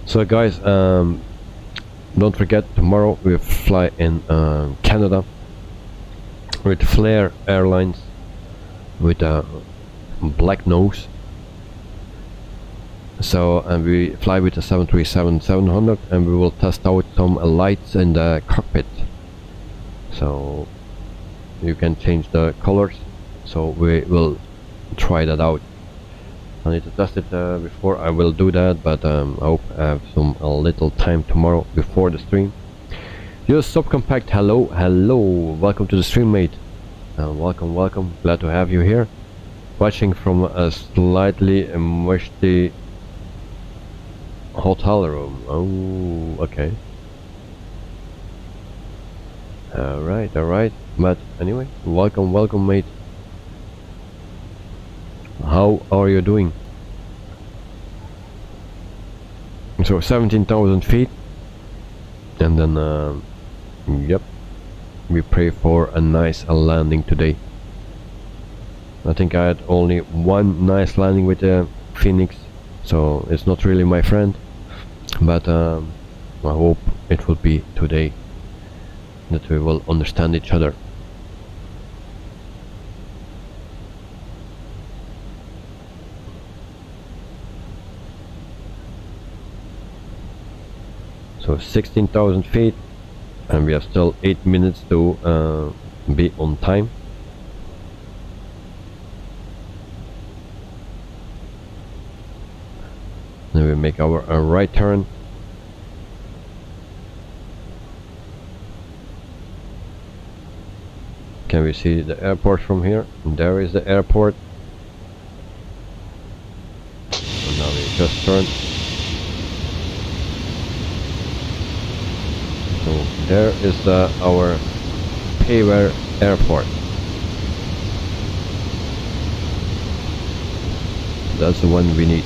So guys, don't forget, tomorrow we fly in Canada with Flair Airlines with a black nose. So and we fly with a 737-700, and we will test out some lights in the cockpit. So you can change the colors, so we will try that out. I need to test it before I will do that, but I hope I have a little time tomorrow before the stream. Yo, Subcompact, hello, welcome to the stream, mate. Welcome, glad to have you here. Watching from a slightly musty hotel room. Oh, okay. Alright, but anyway, welcome, mate. How are you doing? So 17,000 feet, and then yep, we pray for a nice landing today. I think I had only one nice landing with the FENIX, so it's not really my friend, but I hope it will be today, that we will understand each other. So 16,000 feet, and we have still 8 minutes to be on time. Then we make our right turn. Can we see the airport from here? And there is the airport. And now we just turn. So there is our Payware airport. That's the one we need.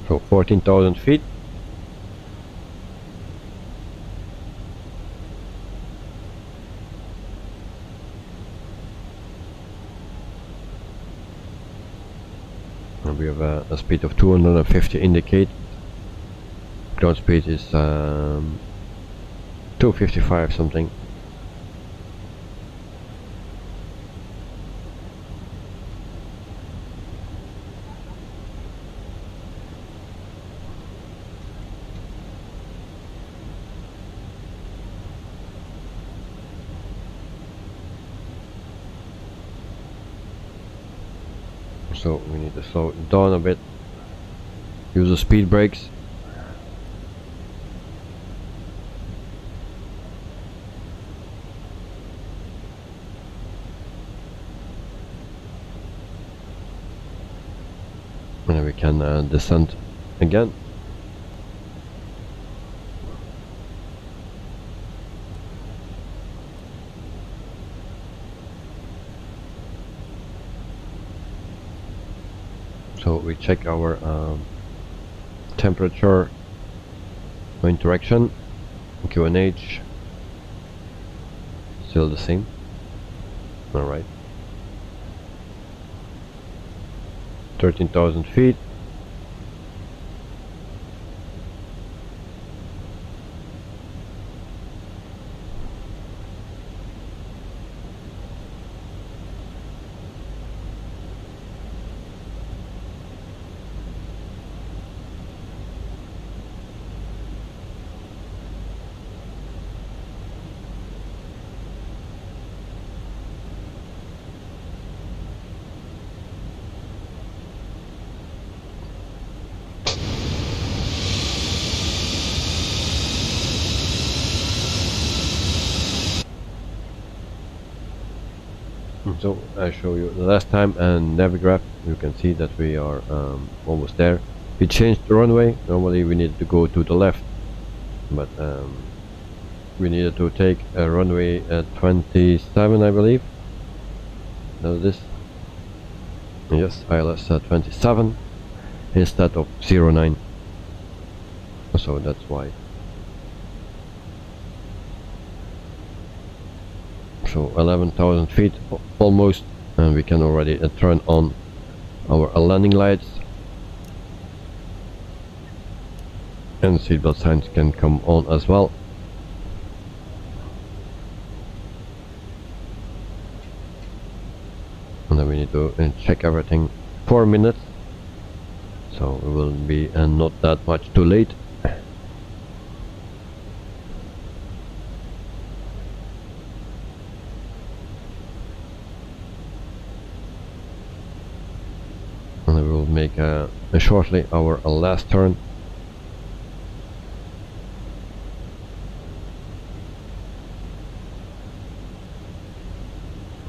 So 14,000 feet. We have a speed of 250 indicate. Ground speed is 255 something. So we need to slow it down a bit. Use the speed brakes. And then we can descend again. So we check our temperature, interaction, QNH, still the same. Alright. 13,000 feet. So I show you the last time and Navigraph. You can see that we are almost there. We changed the runway. Normally we needed to go to the left, but we needed to take a runway at 27, I believe. Now this, yes, ILS 27 instead of 09. So that's why. So 11,000 feet almost, and we can already turn on our landing lights, and seatbelt signs can come on as well. And then we need to check everything 4 minutes, so it will be not that much too late. And we will make shortly our last turn.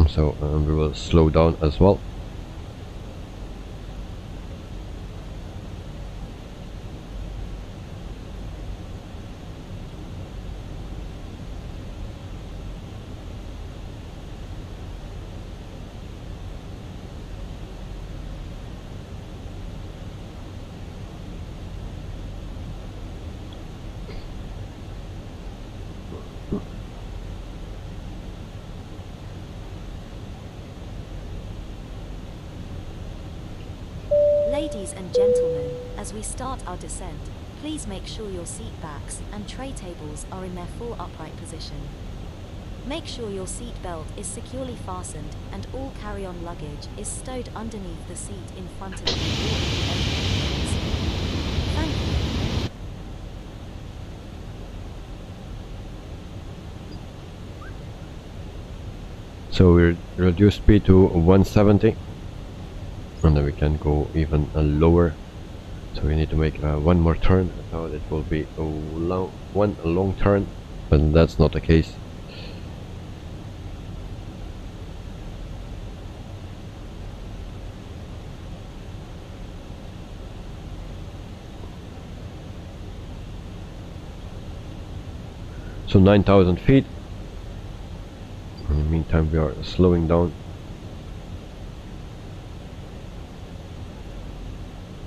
So we will slow down as well. Ladies and gentlemen, as we start our descent, please make sure your seat backs and tray tables are in their full upright position. Make sure your seat belt is securely fastened and all carry-on luggage is stowed underneath the seat in front of you or in the overhead bins. Thank you. So we reduce speed to 170. And then we can go even lower. So we need to make one more turn. I thought it will be one long turn, but that's not the case. So 9,000 feet. In the meantime we are slowing down.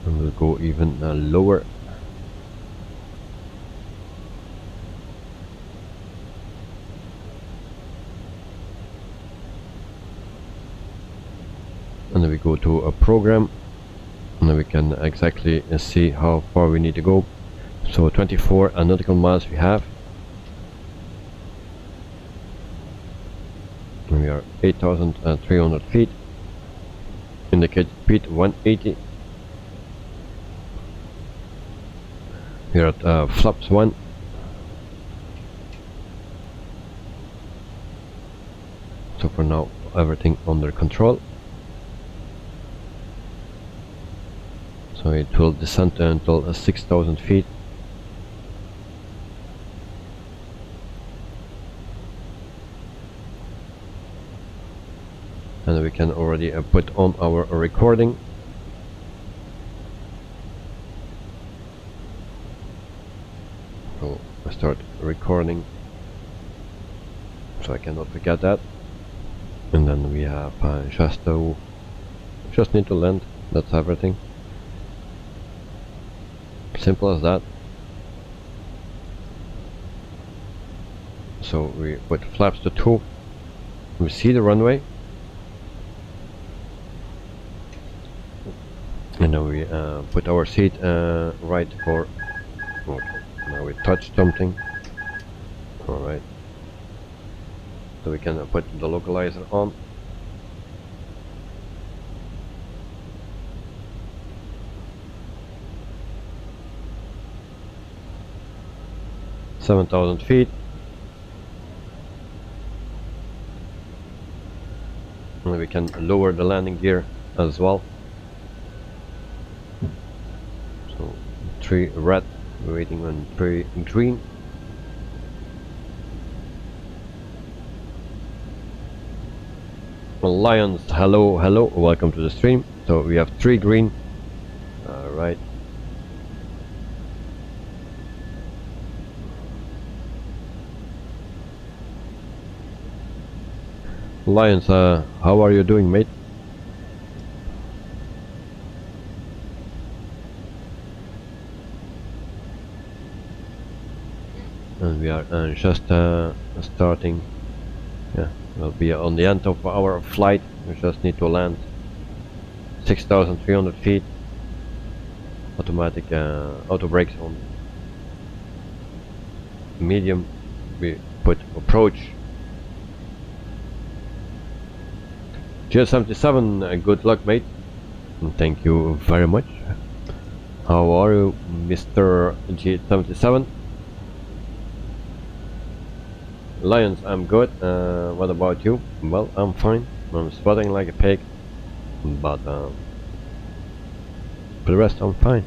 And we'll go even lower. And then we go to a program, and then we can exactly see how far we need to go. So 24 nautical miles we have. And we are 8,300 feet. Indicated speed 180. Here at flaps 1. So for now everything under control. So it will descend until 6,000 feet. And we can already put on our recording. So I start recording, so I cannot forget that. And then we have just need to land. That's everything. Simple as that. So we put flaps to 2. We see the runway. And then we put our seat right for. Okay. Now we touch something. Alright. So we can put the localizer on. $7,000 feet. And we can lower the landing gear as well. So 3 red, we're waiting on 3 green. Lions, hello, hello, welcome to the stream. So we have 3 green. Alright. Lions, how are you doing, mate? And we are just starting. Yeah, we'll be on the end of our flight. We just need to land 6,300 feet. Automatic auto brakes on medium. We put approach. G77, good luck, mate. And thank you very much. How are you, Mr. G77? Lions, I'm good. What about you? Well, I'm fine. I'm sweating like a pig, but for the rest, I'm fine.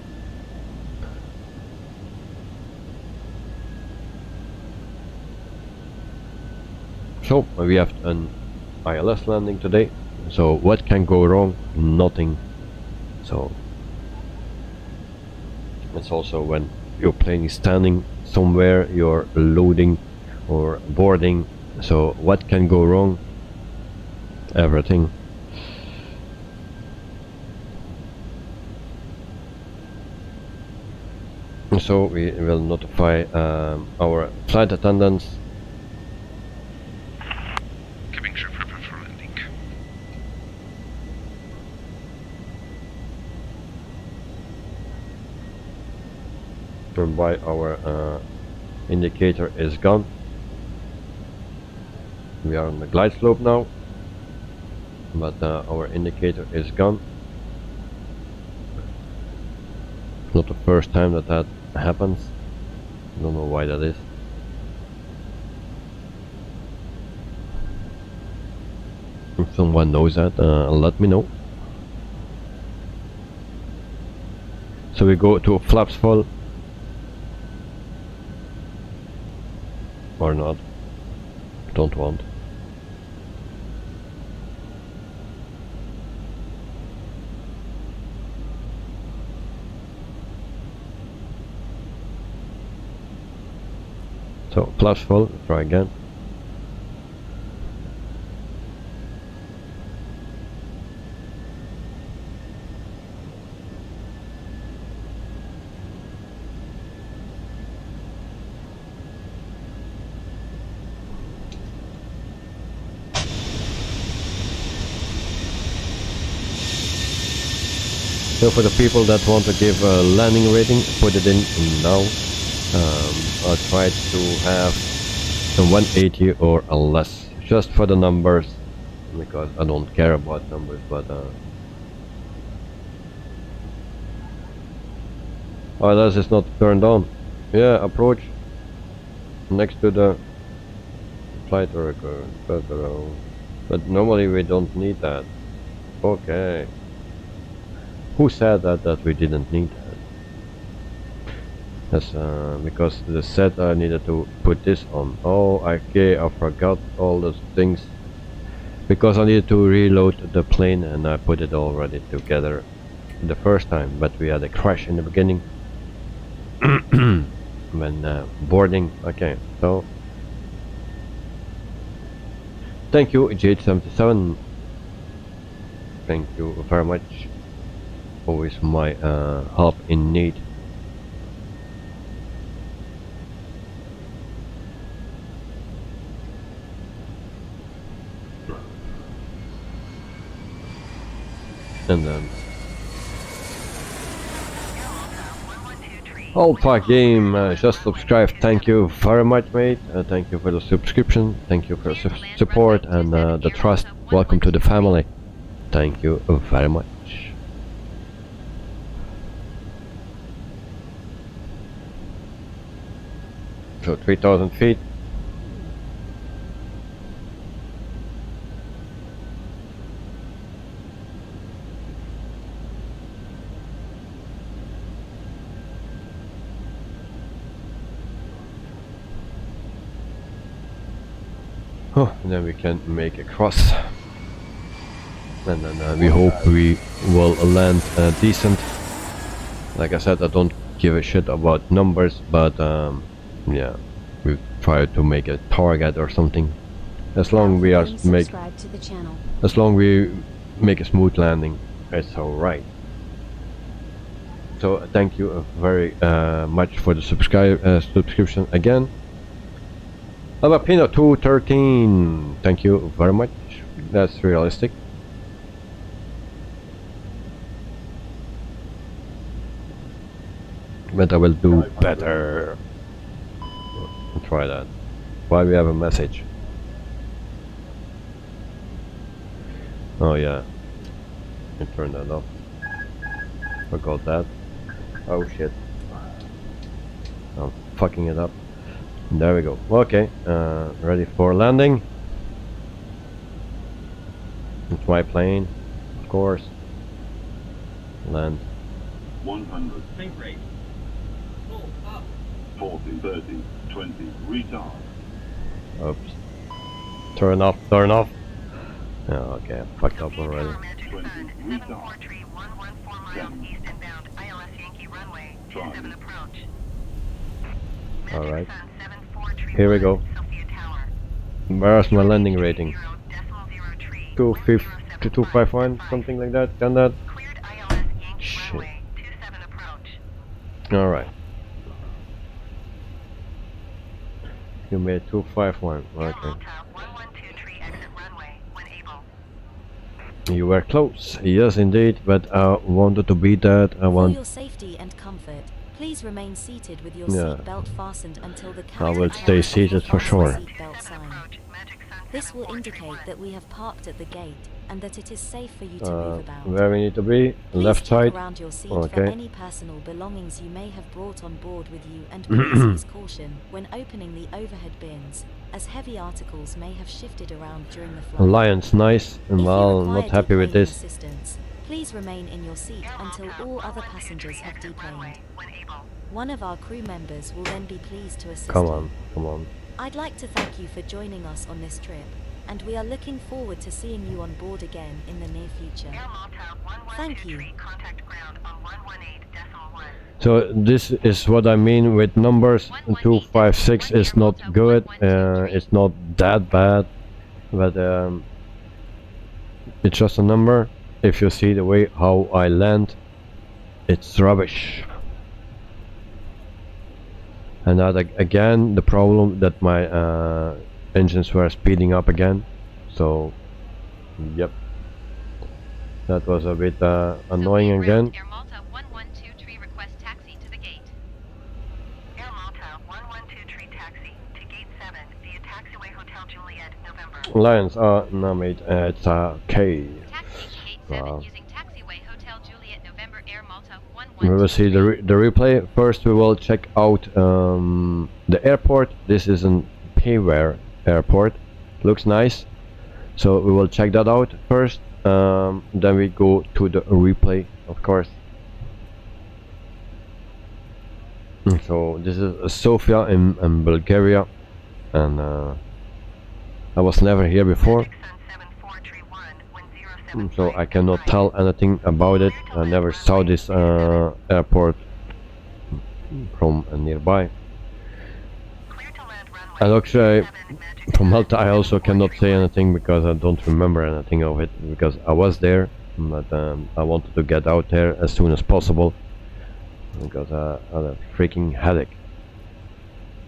So we have an ILS landing today. So what can go wrong? Nothing. So it's also when your plane is standing somewhere, you're loading or boarding. So what can go wrong? Everything. So we will notify our flight attendants. Cabin crew prepare for landing. And why our indicator is gone. We are on the glide slope now, but our indicator is gone. Not the first time that that happens. I don't know why that is. If someone knows that, let me know. So we go to flaps full. Or not. Don't want. So flaps full, try again. So for the people that want to give a landing rating, put it in now. I'll try to have some 180 or less, just for the numbers, because I don't care about numbers, but ILS is not turned on. Yeah, approach next to the flight record, but normally we don't need that. Okay. Who said that we didn't need that? That's because the set I needed to put this on. Oh, okay, I forgot all those things. Because I needed to reload the plane and I put it already together the first time, but we had a crash in the beginning when boarding. Okay, so thank you GH77. Thank you very much. Always my help in need. And then Alpha Game just subscribed. Thank you very much, mate. Thank you for the subscription. Thank you for the support and the trust. Welcome to the family. Thank you very much. So 3,000 feet. And then we can make a cross, and then we hope we will land decent. Like I said, I don't give a shit about numbers, but yeah, we try to make a target or something. As long we as long we make a smooth landing, it's all right. So thank you very much for the subscription again. Alapino 213, thank you very much. That's realistic. But I will do better. I'll try that. Why we have a message? Oh yeah, I turn that off. Forgot that. Oh shit, I'm fucking it up. There we go. Okay, ready for landing. It's my plane, of course. Land. 100. Think rate. 40, 30, 20, retard. Oops. Turn off, turn off. Oh, okay, I fucked up already. 20, retard. 10. Alright. Here we go. Where's my landing rating? 251, something like that. Done that? Shit. Alright. You made 251. Okay. You were close. Yes, indeed. But I wanted to beat that. For your safety and comfort, please remain seated with your seat belt fastened until the I will stay seated for sure. This will indicate that we have parked at the gate and that it is safe for you to move about. Where we need to be? Left side. Around your seat Okay. for any personal belongings you may have brought on board with you, and please use caution when opening the overhead bins, as heavy articles may have shifted around during the flight. Alliance, nice. If you Well, require not happy with deplaning this. assistance, please remain in your seat until all other passengers have deplaned. One of our crew members will then be pleased to assist Come you. on, come on. I'd like to thank you for joining us on this trip, and we are looking forward to seeing you on board again in the near future. Thank you. So this is what I mean with numbers. 256 is not good. It's not that bad, but it's just a number. If you see the way how I land, it's rubbish. And that again, the problem that my engines were speeding up again. So, yep, that was a bit annoying again. Air Malta 1123 request taxi to the gate. Air Malta 1123 taxi to gate 7 via taxiway Hotel Juliet, November. Lions, no mate, it's K. Taxi to gate 7 Wow. using taxiway Hotel Juliet, November. Air Malta We will see the replay. First we will check out the airport. This is an Payware airport. Looks nice. So we will check that out first. Then we go to the replay of course. So this is Sofia in Bulgaria, and I was never here before, so I cannot tell anything about it. I never saw this airport from nearby. And actually, from Malta I also cannot say anything because I don't remember anything of it, because I was there, but I wanted to get out there as soon as possible, because I had a freaking headache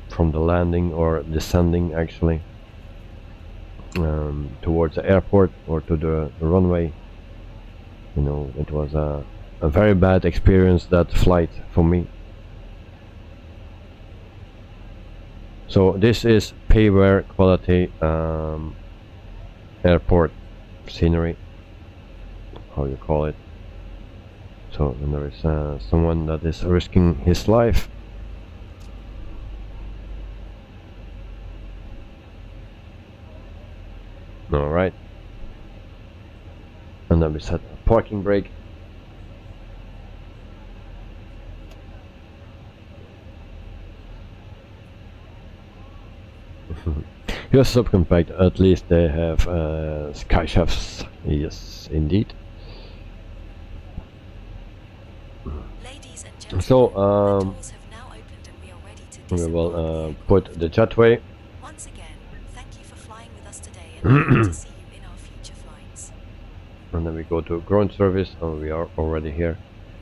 from the landing or descending actually towards the airport or to the runway. You know, it was a very bad experience, that flight, for me. So this is payware quality airport scenery, how you call it. So and there is someone that is risking his life. Alright. And then we set a parking brake. Yes, subcompact, at least they have sky shafts. Yes, indeed. Ladies and gentlemen, So, the doors have now opened and we are ready to we disembark will the vehicle. put the jetway. Once again, thank you for flying with us today and we hope to see you in our future flights. And then we go to ground service, and we are already here.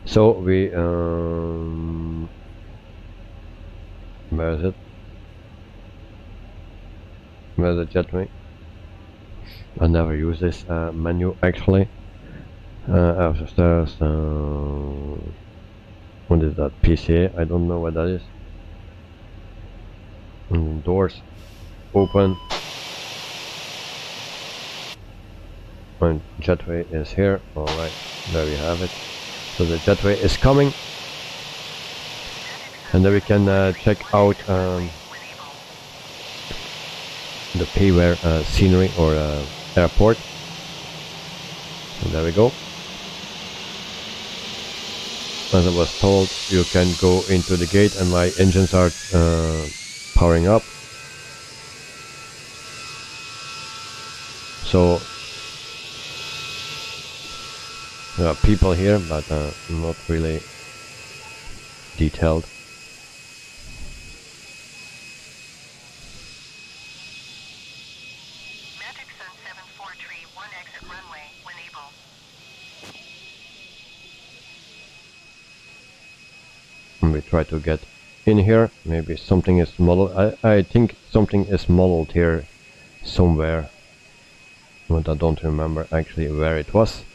So we where is it? Where's the jetway? I never use this menu actually. After stairs, what is that? PCA? I don't know what that is. And doors open. And jetway is here. Alright, there we have it. So the jetway is coming, and then we can check out the payware scenery or airport. So there we go. As I was told, you can go into the gate, and my engines are powering up. So there are people here, but not really detailed. Magic Sun 743, 1 exit runway when able. And we try to get in here. Maybe something is modeled. I think something is modeled here somewhere, but I don't remember actually where it was.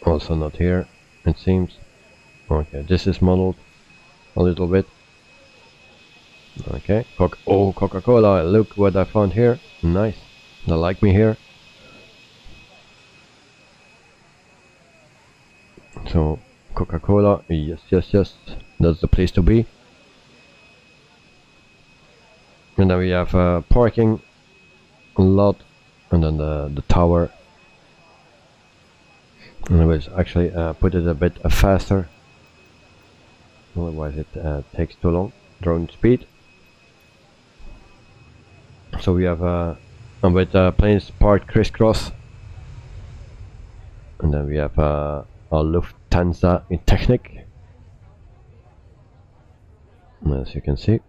Also not here, it seems. Okay, this is modeled a little bit. Okay, Coca-Cola, look what I found here. Nice, they like me here. So, Coca-Cola, yes, that's the place to be. And then we have parking lot, and then the tower. And I will actually put it a bit faster, otherwise it takes too long. Drone speed. So we have with planes parked crisscross, and then we have a Lufthansa in Technic, as you can see,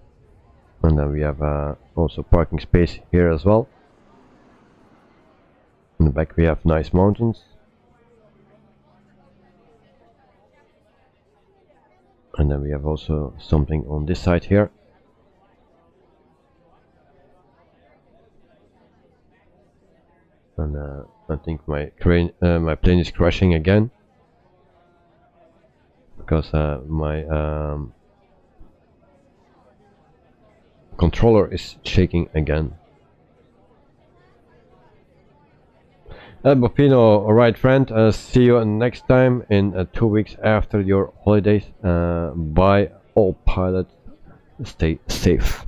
and then we have also parking space here as well. In the back we have nice mountains. And then we have also something on this side here. And I think my plane is crashing again, because my controller is shaking again. Bopino, alright friend, see you next time in 2 weeks after your holidays. Bye all pilots, stay safe.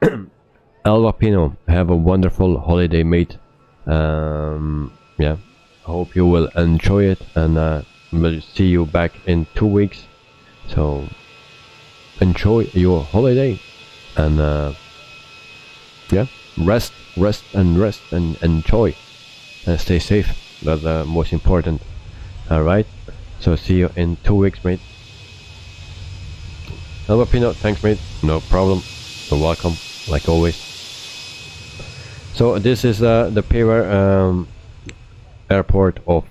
El Bopino, have a wonderful holiday, mate. Yeah, I hope you will enjoy it, and we'll see you back in 2 weeks. So enjoy your holiday, and yeah, rest and enjoy, and stay safe. That's the most important. Alright, so see you in 2 weeks, mate. Hello Pino, thanks mate, no problem, you're welcome, like always. So this is the pair airport of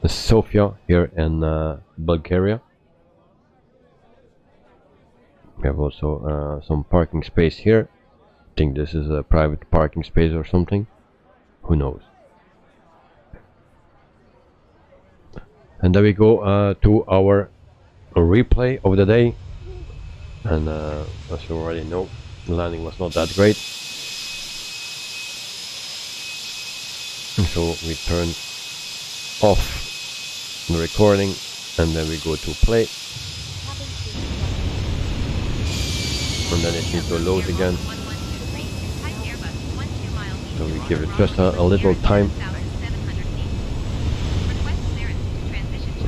Sofia here in Bulgaria. We have also some parking space here. I think this is a private parking space or something, who knows. And then we go to our replay of the day, and as you already know, the landing was not that great, so we turn off the recording, and then we go to play, and then it needs to load again, so we give it just a little time.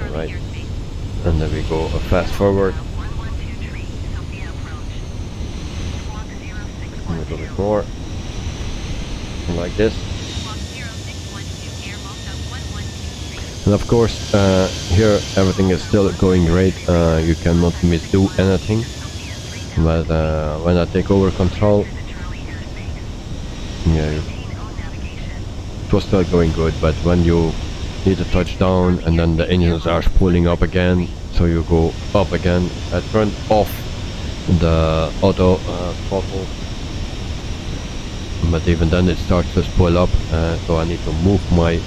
Alright, and then we go fast forward a little bit more, like this. And of course here everything is still going great, you cannot misdo anything, but when I take over control, yeah, it was still going good, but when you need to touch down and then the engines are spooling up again, so you go up again. I turned off the auto throttle, but even then it starts to spool up, so I need to move my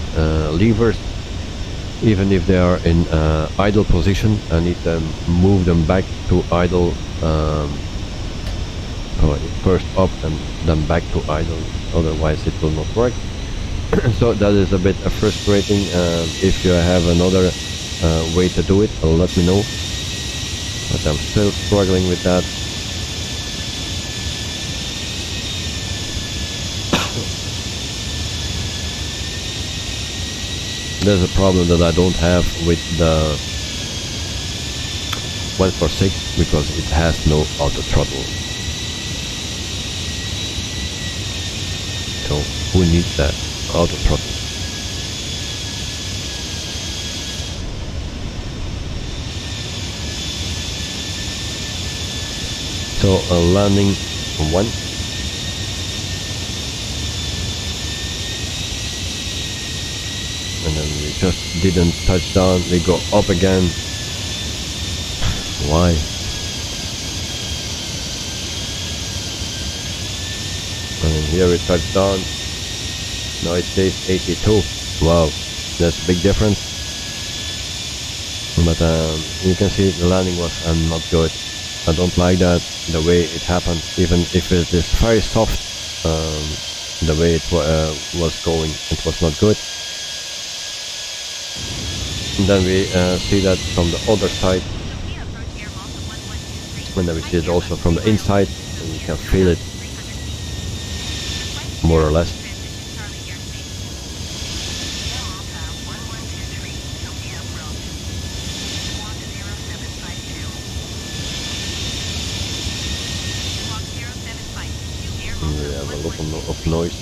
levers. Even if they are in idle position, I need to move them back to idle, first up and then back to idle, otherwise it will not work. So that is a bit frustrating. If you have another way to do it, let me know, but I'm still struggling with that. There's a problem that I don't have with the 146 because it has no auto throttle. So who needs that auto throttle? So landing 1. And then we just didn't touch down, we go up again. Why? And here we touch down, now it says 82. Wow, that's a big difference. But you can see the landing was not good. I don't like that, the way it happened, even if it is very soft. The way it was going, it was not good. And then we see that from the other side, and then we see it also from the inside, and you can feel it more or less. And we have a lot of noise.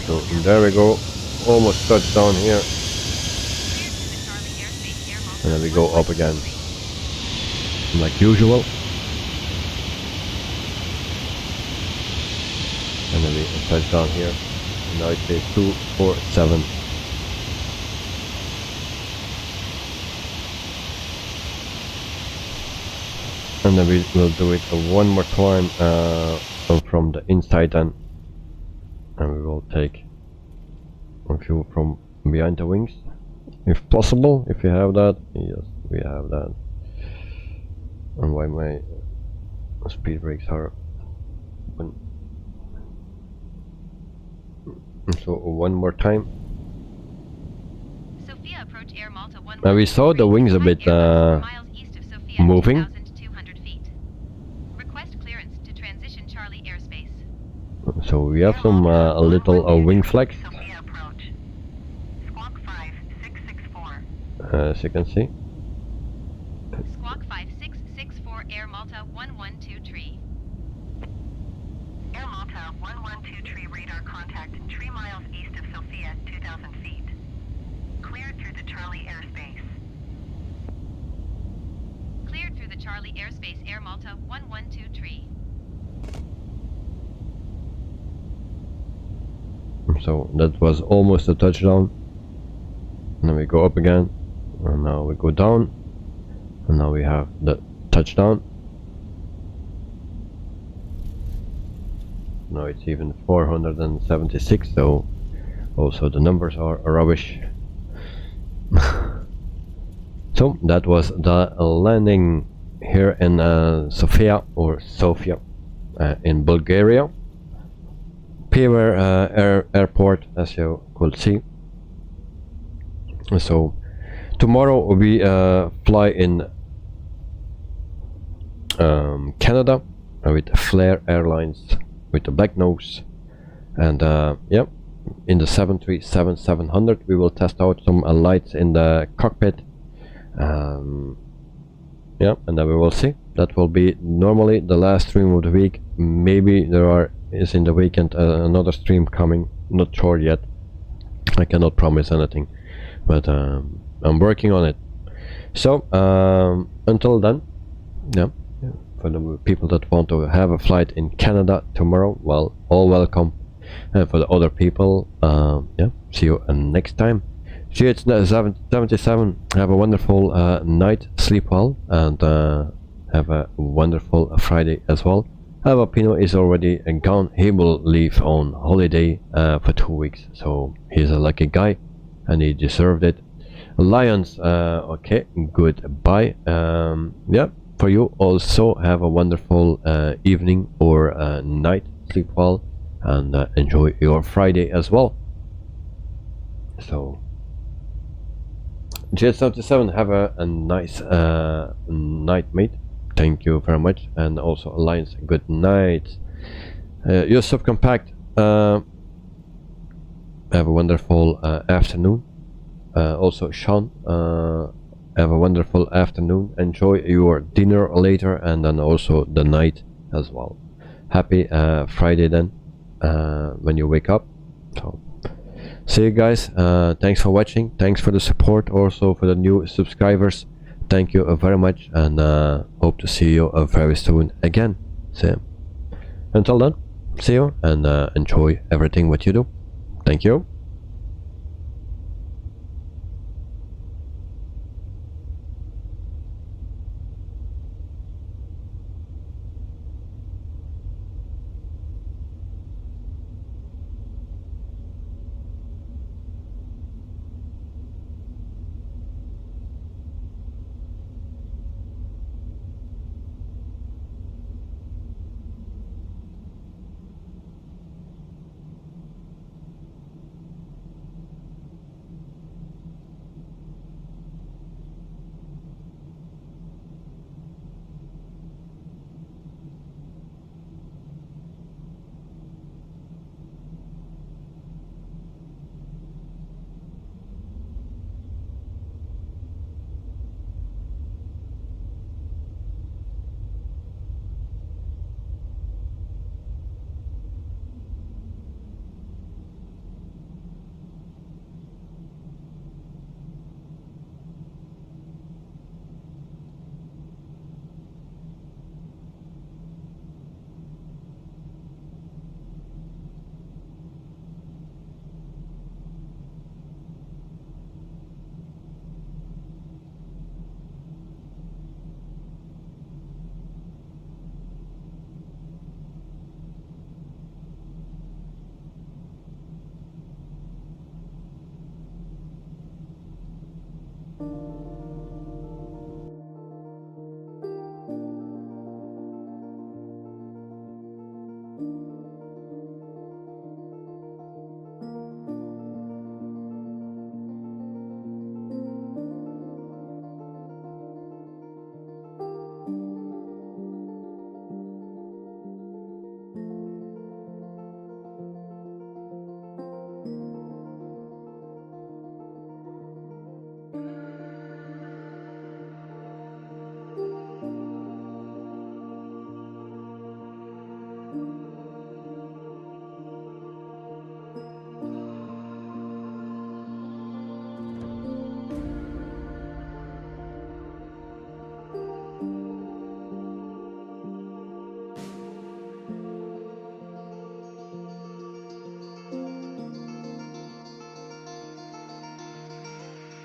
So there we go, almost touched down here, and then we go up again, like usual, and then we touch down here, and now it says 247. And then we will do it one more time from the inside then. And we will take a few from behind the wings, if possible, if you have that. Yes, we have that. And why my speed brakes are open. So one more time. Sofia approach Air Malta Now we saw the wings a bit moving. 200 feet. Request clearance to transition Charlie airspace. So we have some little wing flex, Sofia approach. Squawk 5664. as you can see. Squawk 5664 Air Malta 112 Air Malta 112 radar contact 3 miles east of Sofia, 2,000 feet. Cleared through the Charlie airspace. Cleared through the Charlie airspace Air Malta 112 So that was almost a touchdown. And then we go up again, and now we go down, and now we have the touchdown. Now it's even 476, so also the numbers are rubbish. So that was the landing here in Sofia, or Sofia, in Bulgaria. Pewer airport, as you could see. So tomorrow we fly in Canada with Flair Airlines with the black nose, and yeah, in the 737-700 we will test out some lights in the cockpit. Yeah, and then we will see. That will be normally the last stream of the week. Maybe there is in the weekend another stream coming, not sure yet. I cannot promise anything, but I'm working on it. So until then, yeah, for the people that want to have a flight in Canada tomorrow, well, all welcome. And for the other people, yeah, see you next time. See you at 77. Have a wonderful night, sleep well, and have a wonderful Friday as well. Pino is already gone. He will leave on holiday for 2 weeks, so he's a lucky guy and he deserved it. Lions, okay, goodbye. Yeah, for you also, have a wonderful evening or night, sleep well, and enjoy your Friday as well. So GS77, have a nice night, mate. Thank you very much. And also Alliance, good night. Your subcompact, have a wonderful afternoon. Also Sean, have a wonderful afternoon. Enjoy your dinner later, and then also the night as well. Happy Friday then, when you wake up. So see you guys. Thanks for watching. Thanks for the support, also for the new subscribers. Thank you very much, and hope to see you very soon again. So until then, see you, and enjoy everything what you do. Thank you.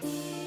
Be